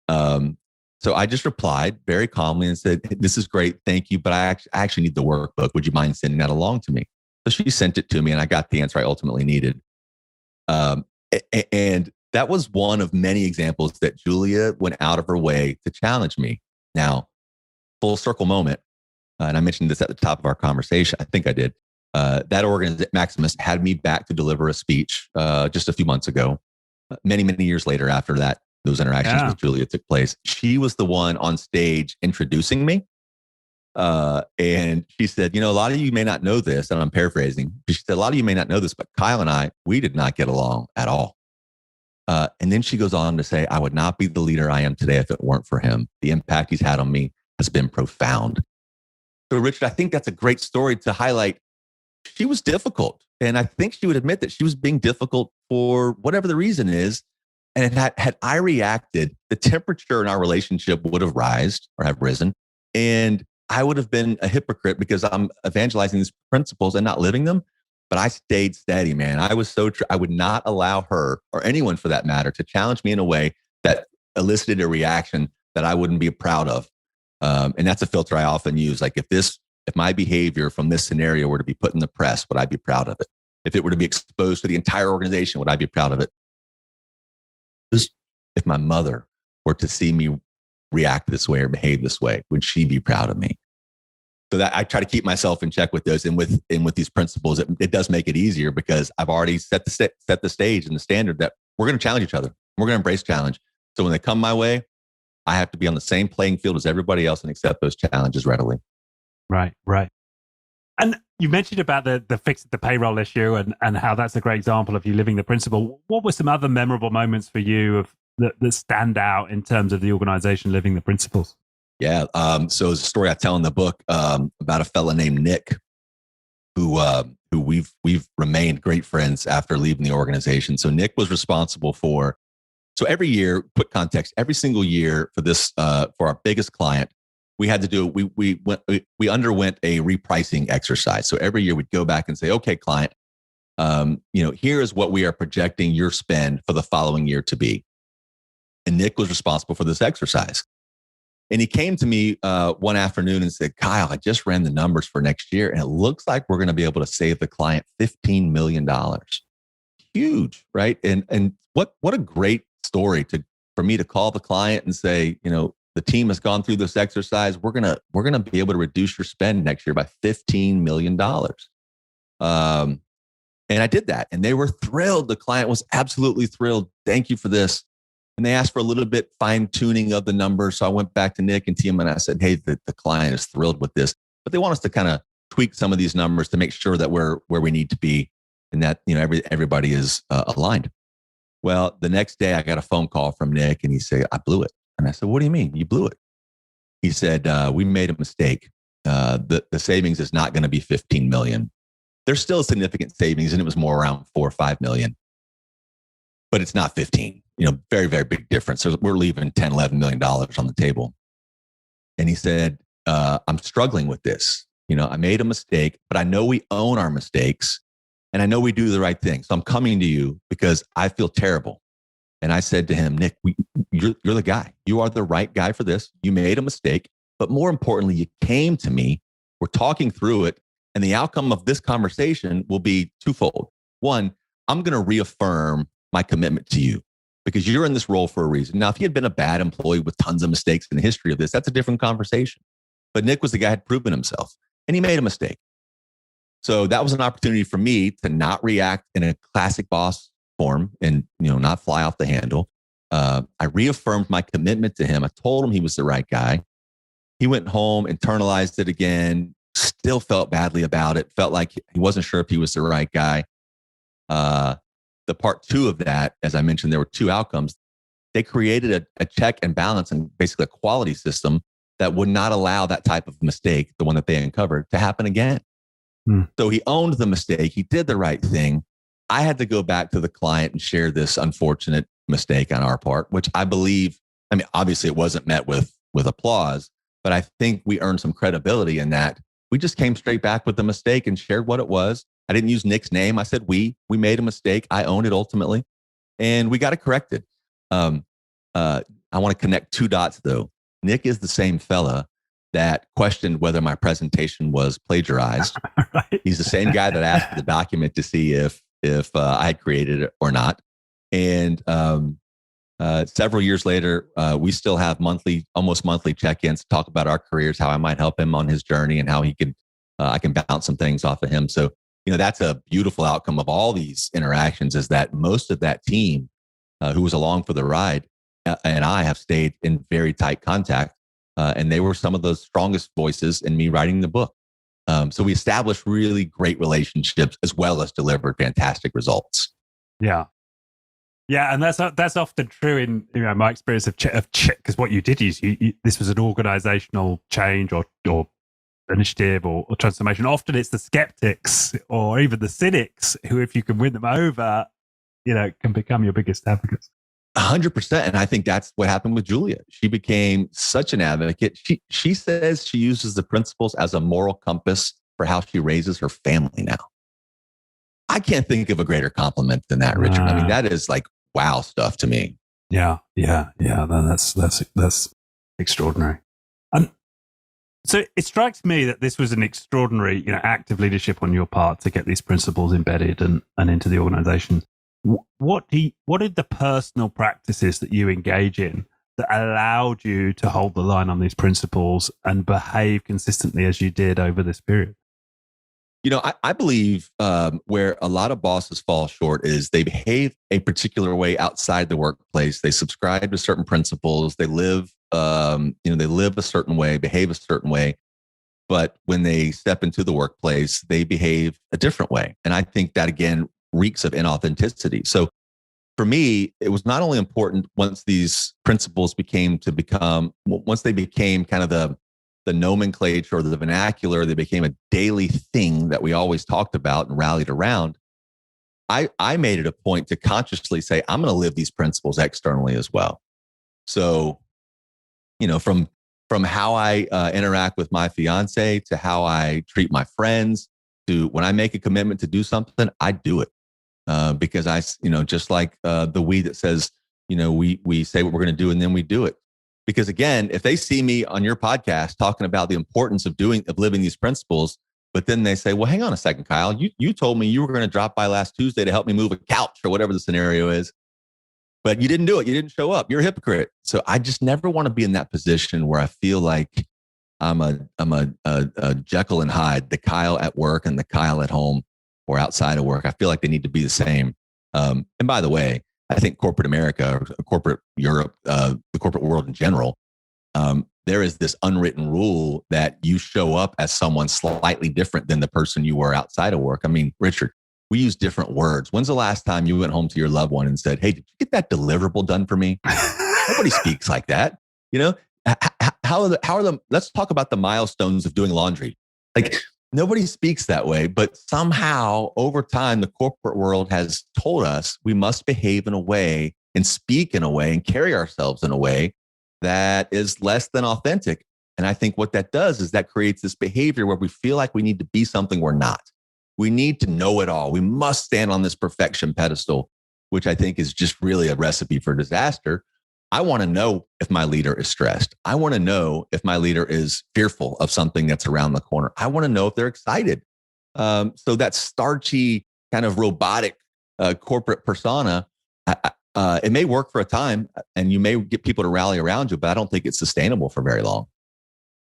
So I just replied very calmly and said, this is great. Thank you. But I actually need the workbook. Would you mind sending that along to me? So she sent it to me, and I got the answer I ultimately needed. And that was one of many examples that Julia went out of her way to challenge me. Now, full circle moment, and I mentioned this at the top of our conversation. I think I did. That organization, Maximus, had me back to deliver a speech just a few months ago. Many, many years later after that, those interactions with Julia took place. She was the one on stage introducing me. And she said, a lot of you may not know this, and I'm paraphrasing. She said, a lot of you may not know this, but Kyle and I, we did not get along at all. And then she goes on to say, I would not be the leader I am today if it weren't for him. The impact he's had on me has been profound. So, Richard, I think that's a great story to highlight. She was difficult. And I think she would admit that she was being difficult for whatever the reason is. And had I reacted, the temperature in our relationship would have risen. And I would have been a hypocrite because I'm evangelizing these principles and not living them. But I stayed steady, man. I was I would not allow her, or anyone for that matter, to challenge me in a way that elicited a reaction that I wouldn't be proud of. And that's a filter I often use. Like if my behavior from this scenario were to be put in the press, would I be proud of it? If it were to be exposed to the entire organization, would I be proud of it? Just if my mother were to see me react this way or behave this way, would she be proud of me? So that I try to keep myself in check with those, and with these principles, it does make it easier because I've already set the stage and the standard that we're going to challenge each other. We're going to embrace challenge. So when they come my way, I have to be on the same playing field as everybody else and accept those challenges readily. Right. And you mentioned about the fix the payroll issue and how that's a great example of you living the principle. What were some other memorable moments for you that stand out in terms of the organization living the principles? Yeah. So it's a story I tell in the book about a fella named Nick, who we've remained great friends after leaving the organization. So Nick was responsible for. So every year, quick context, every single year for this for our biggest client, we had to do we underwent a repricing exercise. So every year we'd go back and say, okay, client, here is what we are projecting your spend for the following year to be. And Nick was responsible for this exercise. And he came to me one afternoon and said, Kyle, I just ran the numbers for next year, and it looks like we're going to be able to save the client $15 million. Huge, right? And what a great story for me to call the client and say, the team has gone through this exercise. We're gonna be able to reduce your spend next year by $15 million. And I did that, and they were thrilled. The client was absolutely thrilled. Thank you for this. And they asked for a little bit fine tuning of the numbers. So I went back to Nick and team and I said, hey, the client is thrilled with this, but they want us to kind of tweak some of these numbers to make sure that we're where we need to be and that, everybody is aligned. Well, the next day I got a phone call from Nick and he said, I blew it. And I said, what do you mean you blew it? He said, we made a mistake. The savings is not going to be 15 million. There's still a significant savings, and it was more around 4 or 5 million, but it's not 15. Very, very big difference. So we're leaving 10, $11 million on the table. And he said, I'm struggling with this. I made a mistake, but I know we own our mistakes and I know we do the right thing. So I'm coming to you because I feel terrible. And I said to him, Nick, you're the guy. You are the right guy for this. You made a mistake, but more importantly, you came to me. We're talking through it. And the outcome of this conversation will be twofold. One, I'm going to reaffirm my commitment to you because you're in this role for a reason. Now, if he had been a bad employee with tons of mistakes in the history of this, that's a different conversation. But Nick was the guy who had proven himself, and he made a mistake. So that was an opportunity for me to not react in a classic boss form and, not fly off the handle. I reaffirmed my commitment to him. I told him he was the right guy. He went home, internalized it again, still felt badly about it, felt like he wasn't sure if he was the right guy. The part two of that, as I mentioned, there were two outcomes. They created a check and balance and basically a quality system that would not allow that type of mistake, the one that they uncovered, to happen again. So he owned the mistake. He did the right thing. I had to go back to the client and share this unfortunate mistake on our part, which I believe, obviously it wasn't met with applause, but I think we earned some credibility in that. We just came straight back with the mistake and shared what it was. I didn't use Nick's name. I said, we made a mistake. I owned it ultimately, and we got it corrected. I want to connect two dots though. Nick is the same fella that questioned whether my presentation was plagiarized. Right. He's the same guy that asked for the document to see if I had created it or not. And several years later, we still have almost monthly check-ins to talk about our careers, how I might help him on his journey, and how he could I can bounce some things off of him. So that's a beautiful outcome of all these interactions, is that most of that team who was along for the ride and I have stayed in very tight contact. And they were some of the strongest voices in me writing the book. So we established really great relationships as well as delivered fantastic results. Yeah. Yeah, and that's often true in my experience of because what you did is this was an organizational change or initiative or transformation. Often it's the skeptics or even the cynics who, if you can win them over, can become your biggest advocates. 100%. And I think that's what happened with Julia. She became such an advocate. She says she uses the principles as a moral compass for how she raises her family now. I can't think of a greater compliment than that, Richard. I mean, that is like wow stuff to me. Yeah. That's extraordinary. So it strikes me that this was an extraordinary, act of leadership on your part to get these principles embedded and into the organization. What did the personal practices that you engage in that allowed you to hold the line on these principles and behave consistently as you did over this period? I believe where a lot of bosses fall short is they behave a particular way outside the workplace. They subscribe to certain principles. They live, they live a certain way, behave a certain way. But when they step into the workplace, they behave a different way. And I think that, again, reeks of inauthenticity. So for me, it was not only important once these principles once they became kind of the nomenclature or the vernacular, they became a daily thing that we always talked about and rallied around. I made it a point to consciously say, I'm going to live these principles externally as well. So, from how I interact with my fiance to how I treat my friends to when I make a commitment to do something, I do it. Because just like the we that says, we say what we're going to do and then we do it. Because again, if they see me on your podcast talking about the importance of living these principles, but then they say, well, hang on a second, Kyle, you told me you were going to drop by last Tuesday to help me move a couch or whatever the scenario is, but you didn't do it. You didn't show up. You're a hypocrite. So I just never want to be in that position where I feel like I'm a Jekyll and Hyde, the Kyle at work and the Kyle at home or outside of work. I feel like they need to be the same. And by the way, I think corporate America, or corporate Europe, the corporate world in general, there is this unwritten rule that you show up as someone slightly different than the person you were outside of work. I mean, Richard, we use different words. When's the last time you went home to your loved one and said, hey, did you get that deliverable done for me? Nobody speaks like that. Let's talk about the milestones of doing laundry. Like, nobody speaks that way, but somehow over time, the corporate world has told us we must behave in a way and speak in a way and carry ourselves in a way that is less than authentic. And I think what that does is that creates this behavior where we feel like we need to be something we're not. We need to know it all. We must stand on this perfection pedestal, which I think is just really a recipe for disaster. I want to know if my leader is stressed. I want to know if my leader is fearful of something that's around the corner. I want to know if they're excited. So that starchy kind of robotic corporate persona, it may work for a time and you may get people to rally around you, but I don't think it's sustainable for very long.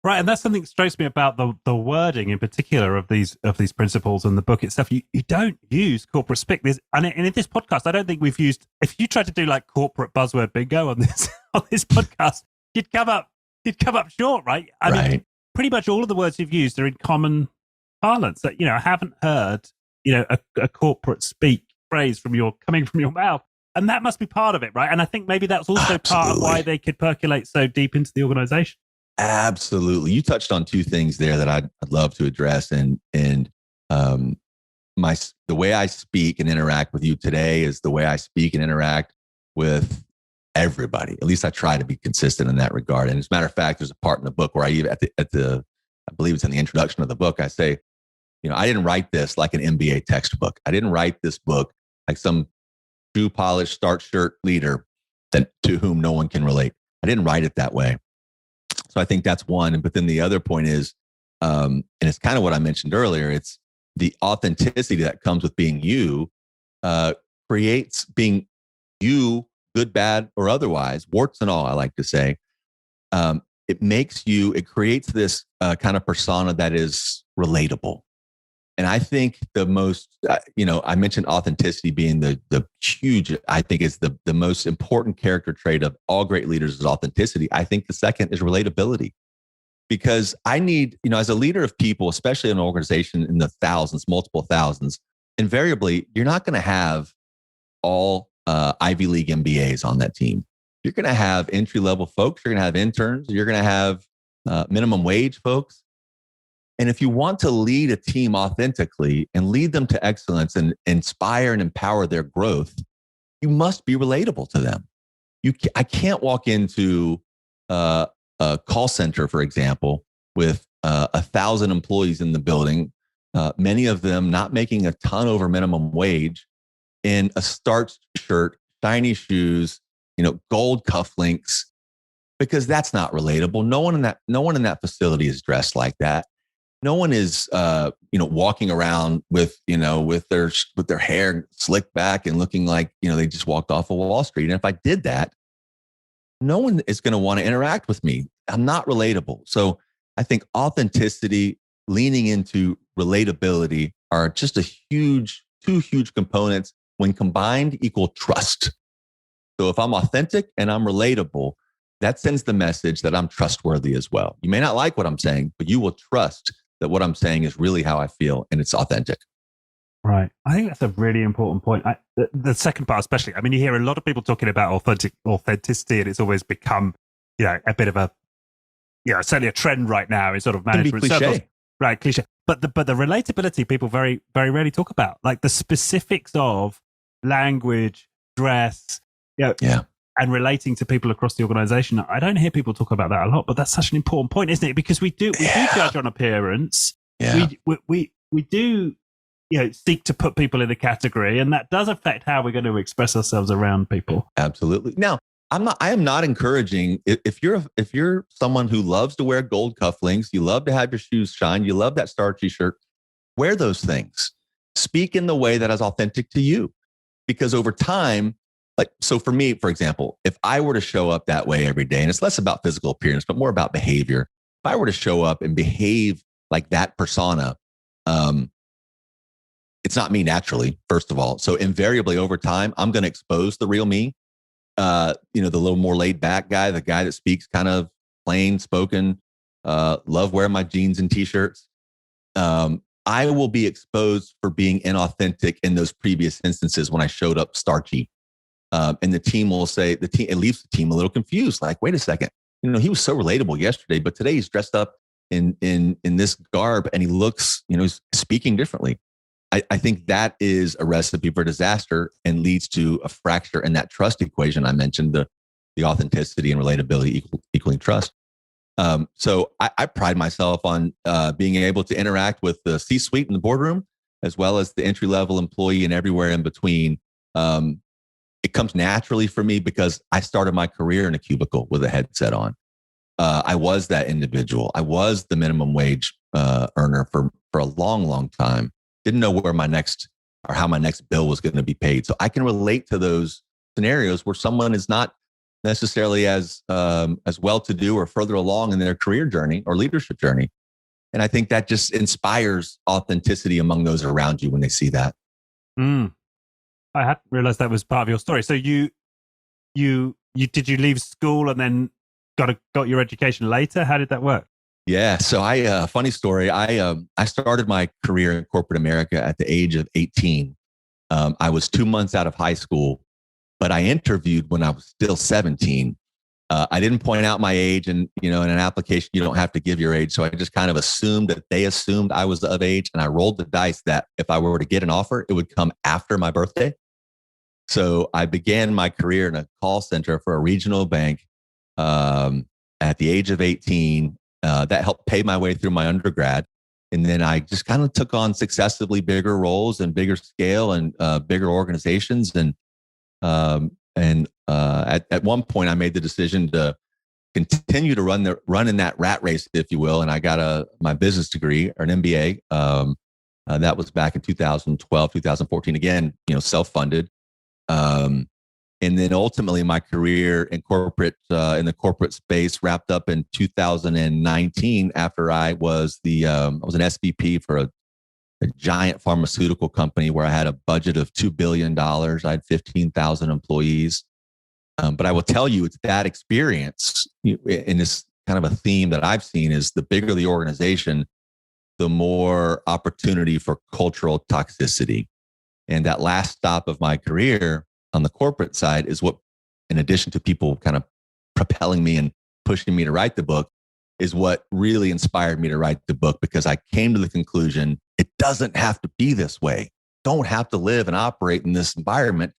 Right, and that's something that strikes me about the wording in particular of these principles and the book itself. You don't use corporate speak. And in this podcast, I don't think we've used. If you tried to do like corporate buzzword bingo on this podcast, you'd come up short, right? I mean, pretty much all of the words you've used are in common parlance. That I haven't heard a corporate speak phrase coming from your mouth, and that must be part of it, right? And I think maybe that's also part of why they could percolate so deep into the organization. Absolutely. You touched on two things there that I'd love to address. And the way I speak and interact with you today is the way I speak and interact with everybody. At least I try to be consistent in that regard. And as a matter of fact, there's a part in the book where I believe it's in the introduction of the book, I say, I didn't write this like an MBA textbook. I didn't write this book like some shoe polish, starch shirt leader to whom no one can relate. I didn't write it that way. So I think that's one. But then the other point is, and it's kind of what I mentioned earlier, it's the authenticity that comes with being you, creates being you, good, bad, or otherwise, warts and all, I like to say. It creates this kind of persona that is relatable. And I think the most, I mentioned authenticity being the huge, I think is the most important character trait of all great leaders is authenticity. I think the second is relatability, because I need, as a leader of people, especially in an organization in the thousands, multiple thousands, invariably, you're not going to have all Ivy League MBAs on that team. You're going to have entry-level folks. You're going to have interns. You're going to have minimum wage folks. And if you want to lead a team authentically and lead them to excellence and inspire and empower their growth, you must be relatable to them. I can't walk into a call center, for example, with 1,000 employees in the building, many of them not making a ton over minimum wage, in a starched shirt, shiny shoes, gold cufflinks, because that's not relatable. No one in that facility is dressed like that. No one is, walking around with their hair slicked back and looking like, they just walked off of Wall Street. And if I did that, no one is going to want to interact with me. I'm not relatable. So I think authenticity, leaning into relatability are just two huge components. When combined, equal trust. So if I'm authentic and I'm relatable, that sends the message that I'm trustworthy as well. You may not like what I'm saying, but you will trust that what I'm saying is really how I feel and it's authentic. Right. I think that's a really important point. The second part, especially, I mean, you hear a lot of people talking about authenticity, and it's always become, a bit of a, certainly a trend right now in sort of management circles. Right, cliche. But the relatability people very, very rarely talk about, like the specifics of language, dress, and relating to people across the organization. I don't hear people talk about that a lot, but that's such an important point, isn't it? Because we do judge on appearance. Yeah. We do, seek to put people in a category, and that does affect how we're going to express ourselves around people. Absolutely. Now, I am not encouraging, if you're someone who loves to wear gold cufflinks, you love to have your shoes shine, you love that starchy shirt, wear those things. Speak in the way that is authentic to you. Because over time, so for me, for example, if I were to show up that way every day, and it's less about physical appearance, but more about behavior. If I were to show up and behave like that persona, it's not me naturally, first of all. So invariably over time, I'm going to expose the real me. The little more laid back guy, the guy that speaks kind of plain spoken, love wearing my jeans and t-shirts. I will be exposed for being inauthentic in those previous instances when I showed up starchy. And the team will say, it leaves the team a little confused. Like, wait a second, he was so relatable yesterday, but today he's dressed up in this garb and he looks, he's speaking differently. I think that is a recipe for disaster and leads to a fracture in that trust equation. I mentioned the authenticity and relatability equaling trust. So I pride myself on being able to interact with the C-suite in the boardroom, as well as the entry-level employee and everywhere in between. It comes naturally for me because I started my career in a cubicle with a headset on. I was that individual. I was the minimum wage earner for a long, long time. Didn't know where how my next bill was going to be paid. So I can relate to those scenarios where someone is not necessarily as well-to-do or further along in their career journey or leadership journey. And I think that just inspires authenticity among those around you when they see that. I hadn't realized that was part of your story. So you did you leave school and then got your education later? How did that work? Yeah. So funny story. I started my career in corporate America at the age of 18. I was 2 months out of high school, but I interviewed when I was still 17. I didn't point out my age, and in an application, you don't have to give your age. So I just kind of assumed that they assumed I was of age, and I rolled the dice that if I were to get an offer, it would come after my birthday. So I began my career in a call center for a regional bank at the age of 18. That helped pay my way through my undergrad. And then I just kind of took on successively bigger roles and bigger scale and bigger organizations. And at one point, I made the decision to continue to run in that rat race, if you will. And I got my business degree, or an MBA. That was back in 2012, 2014. Again, self-funded. And then ultimately my career in the corporate space wrapped up in 2019 after I was an SVP for a giant pharmaceutical company where I had a budget of $2 billion. I had 15,000 employees. But I will tell you, it's that experience, and this kind of a theme that I've seen is the bigger the organization, the more opportunity for cultural toxicity. And that last stop of my career on the corporate side is what, in addition to people kind of propelling me and pushing me to write the book, is what really inspired me to write the book, because I came to the conclusion it doesn't have to be this way. Don't have to live and operate in this environment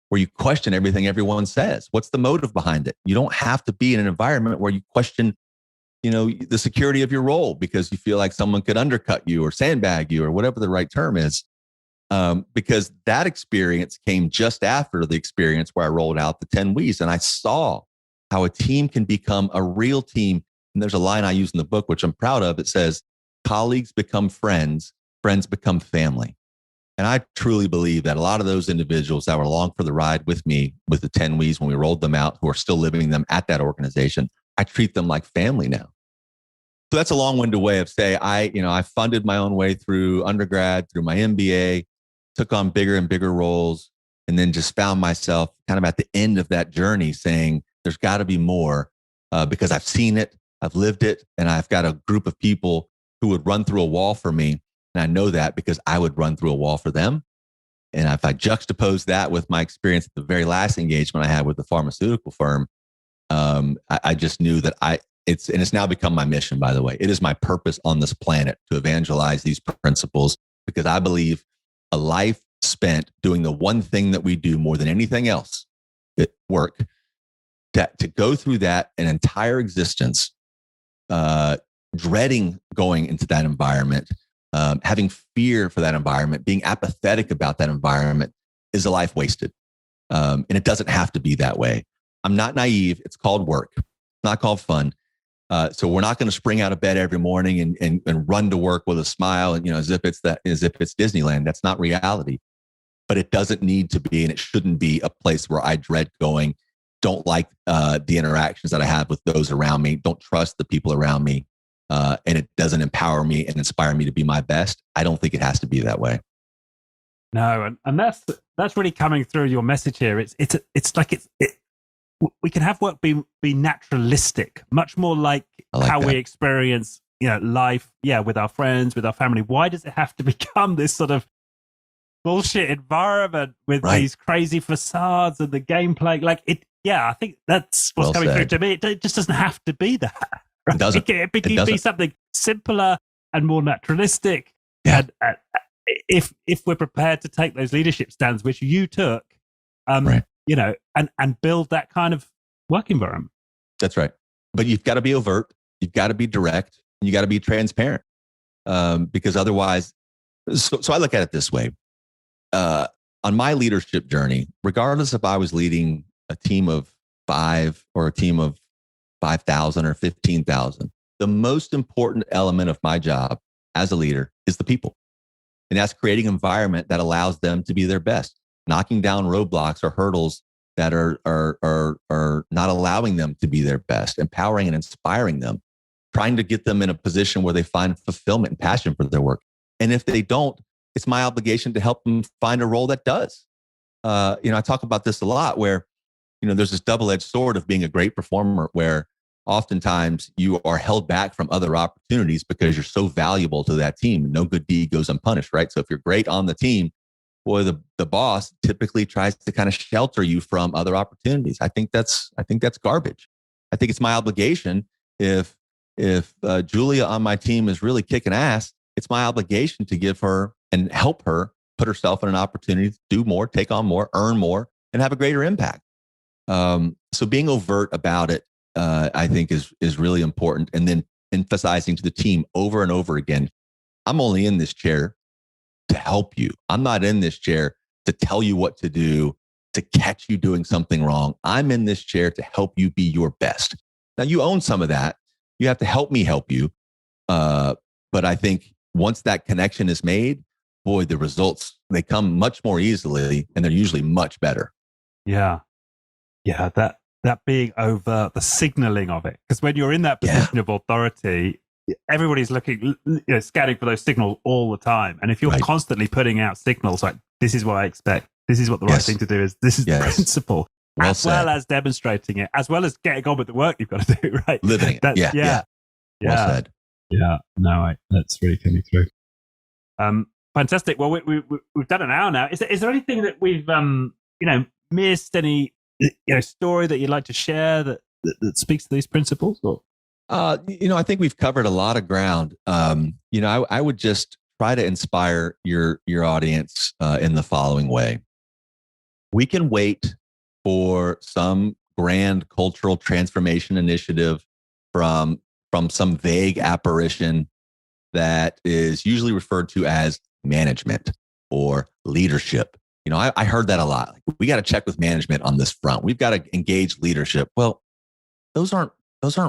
where you question everything everyone says. What's the motive behind it? You don't have to be in an environment where you question, the security of your role because you feel like someone could undercut you or sandbag you or whatever the right term is. Because that experience came just after the experience where I rolled out the 10 W's, and I saw how a team can become a real team. And there's a line I use in the book, which I'm proud of. It says, colleagues become friends, friends become family. And I truly believe that a lot of those individuals that were along for the ride with me with the 10 W's when we rolled them out, who are still living them at that organization, I treat them like family now. So that's a long-winded way of saying I funded my own way through undergrad, through my MBA, took on bigger and bigger roles, and then just found myself kind of at the end of that journey saying, there's got to be more because I've seen it, I've lived it, and I've got a group of people who would run through a wall for me. And I know that because I would run through a wall for them. And if I juxtapose that with my experience at the very last engagement I had with the pharmaceutical firm, I just knew that it's now become my mission, by the way. It is my purpose on this planet to evangelize these principles, because I believe a life spent doing the one thing that we do more than anything else at work, to go through that an entire existence, dreading going into that environment, having fear for that environment, being apathetic about that environment, is a life wasted. And it doesn't have to be that way. I'm not naive. It's called work. It's not called fun. So we're not going to spring out of bed every morning and run to work with a smile and, as if it's Disneyland. That's not reality. But it doesn't need to be, and it shouldn't be a place where I dread going, don't like the interactions that I have with those around me, don't trust the people around me, and it doesn't empower me and inspire me to be my best. I don't think it has to be that way. No, and that's really coming through your message here. It's like we can have work be naturalistic, much more like how we experience life, with our friends, with our family. Why does it have to become this sort of bullshit environment with these crazy facades and the gameplay? I think that's what's coming through to me. It just doesn't have to be that. Right? It can be something simpler and more naturalistic. Yeah. And if we're prepared to take those leadership stands, which you took, and build that kind of work environment. That's right. But you've got to be overt. You've got to be direct. And you got to be transparent. Because otherwise, so I look at it this way. On my leadership journey, regardless if I was leading a team of 5 or a team of 5,000 or 15,000, the most important element of my job as a leader is the people. And that's creating an environment that allows them to be their best, knocking down roadblocks or hurdles that are not allowing them to be their best, empowering and inspiring them, trying to get them in a position where they find fulfillment and passion for their work. And if they don't, it's my obligation to help them find a role that does. I talk about this a lot where, there's this double-edged sword of being a great performer where oftentimes you are held back from other opportunities because you're so valuable to that team. No good deed goes unpunished, right? So if you're great on the team, boy, the boss typically tries to kind of shelter you from other opportunities. I think that's garbage. I think it's my obligation. If Julia on my team is really kicking ass, it's my obligation to give her and help her put herself in an opportunity to do more, take on more, earn more, and have a greater impact. So being overt about it, I think is really important. And then emphasizing to the team over and over again, I'm only in this chair to help you. I'm not in this chair to tell you what to do, to catch you doing something wrong. I'm in this chair to help you be your best. Now you own some of that. You have to help me help you. But I think once that connection is made, boy, the results, they come much more easily and they're usually much better. Yeah. Yeah. That being over the signaling of it. Because when you're in that position of authority, everybody's looking, scanning for those signals all the time. And if you're constantly putting out signals like, this is what I expect, this is what the right thing to do is, this is the principle, well as demonstrating it, as well as getting on with the work you've got to do, right? Living it. Yeah. Well said. Yeah. No, that's really coming through. Fantastic. Well, we've done an hour now. Is there anything that we've, missed? Any, story that you'd like to share that speaks to these principles? Or? I think we've covered a lot of ground. I would just try to inspire your audience in the following way. We can wait for some grand cultural transformation initiative from some vague apparition that is usually referred to as management or leadership. I heard that a lot. Like, we got to check with management on this front. We've got to engage leadership. Well, those aren't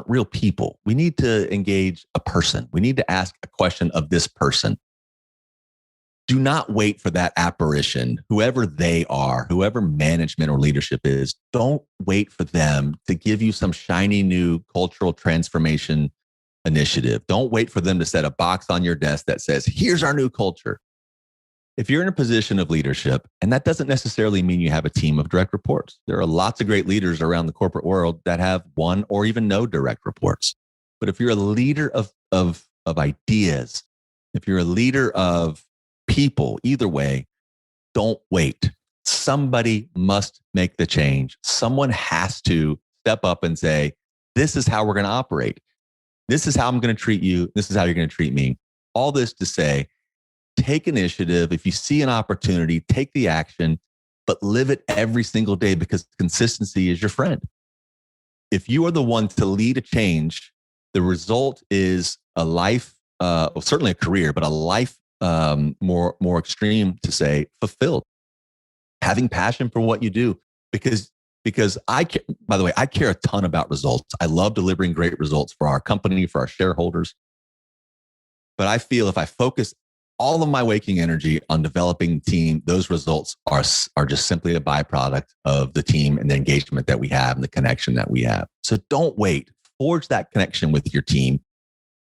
real people. We need to engage a person. We need to ask a question of this person. Do not wait for that apparition, whoever they are, whoever management or leadership is. Don't wait for them to give you some shiny new cultural transformation initiative. Don't wait for them to set a box on your desk that says, here's our new culture. If you're in a position of leadership, and that doesn't necessarily mean you have a team of direct reports. There are lots of great leaders around the corporate world that have one or even no direct reports. But if you're a leader of ideas, if you're a leader of people, either way, don't wait. Somebody must make the change. Someone has to step up and say, this is how we're going to operate. This is how I'm going to treat you. This is how you're going to treat me. All this to say, take initiative. If you see an opportunity, take the action, but live it every single day, because consistency is your friend. If you are the one to lead a change, the result is a life, certainly a career, but a life more extreme to say, fulfilled. Having passion for what you do, because by the way, I care a ton about results. I love delivering great results for our company, for our shareholders. But I feel if I focus all of my waking energy on developing the team, those results are just simply a byproduct of the team and the engagement that we have and the connection that we have. So don't wait. Forge that connection with your team.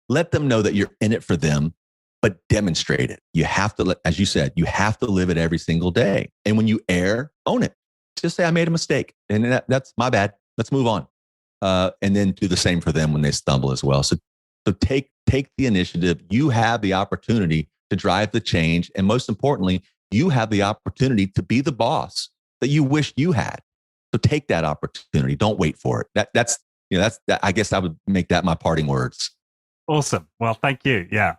Let them know that you're in it for them, but demonstrate it. You have to, as you said, you have to live it every single day. And when you err, own it. Just say, I made a mistake, and that's my bad. Let's move on. And then do the same for them when they stumble as well. So take the initiative. You have the opportunity to drive the change. And most importantly, you have the opportunity to be the boss that you wish you had. So take that opportunity. Don't wait for it. That's I guess I would make that my parting words. Awesome. Well, thank you. Yeah.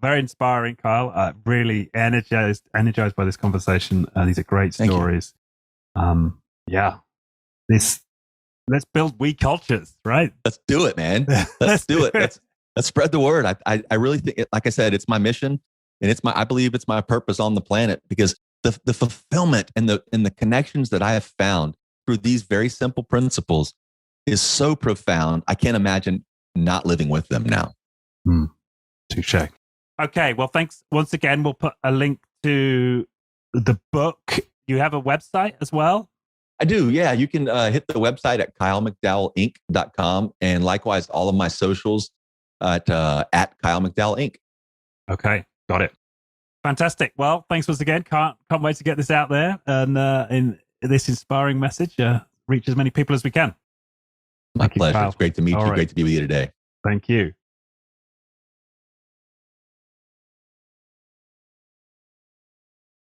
Very inspiring, Kyle. Really energized by this conversation. These are great stories. Let's build we cultures, right? Let's do it, man. Let's do it. Let's spread the word. I really think, like I said, it's my mission, and I believe it's my purpose on the planet, because the fulfillment and the connections that I have found through these very simple principles is so profound. I can't imagine not living with them now. Touche. Okay. Well, thanks once again. We'll put a link to the book. You have a website as well? I do. Yeah. You can hit the website at KyleMcDowellInc.com, and likewise, all of my socials at Kyle McDowell Inc. Okay. Got it. Fantastic. Well, thanks once again. Can't wait to get this out there and in this inspiring message, reach as many people as we can. My pleasure. It's great to meet you. Right. Great to be with you today. Thank you.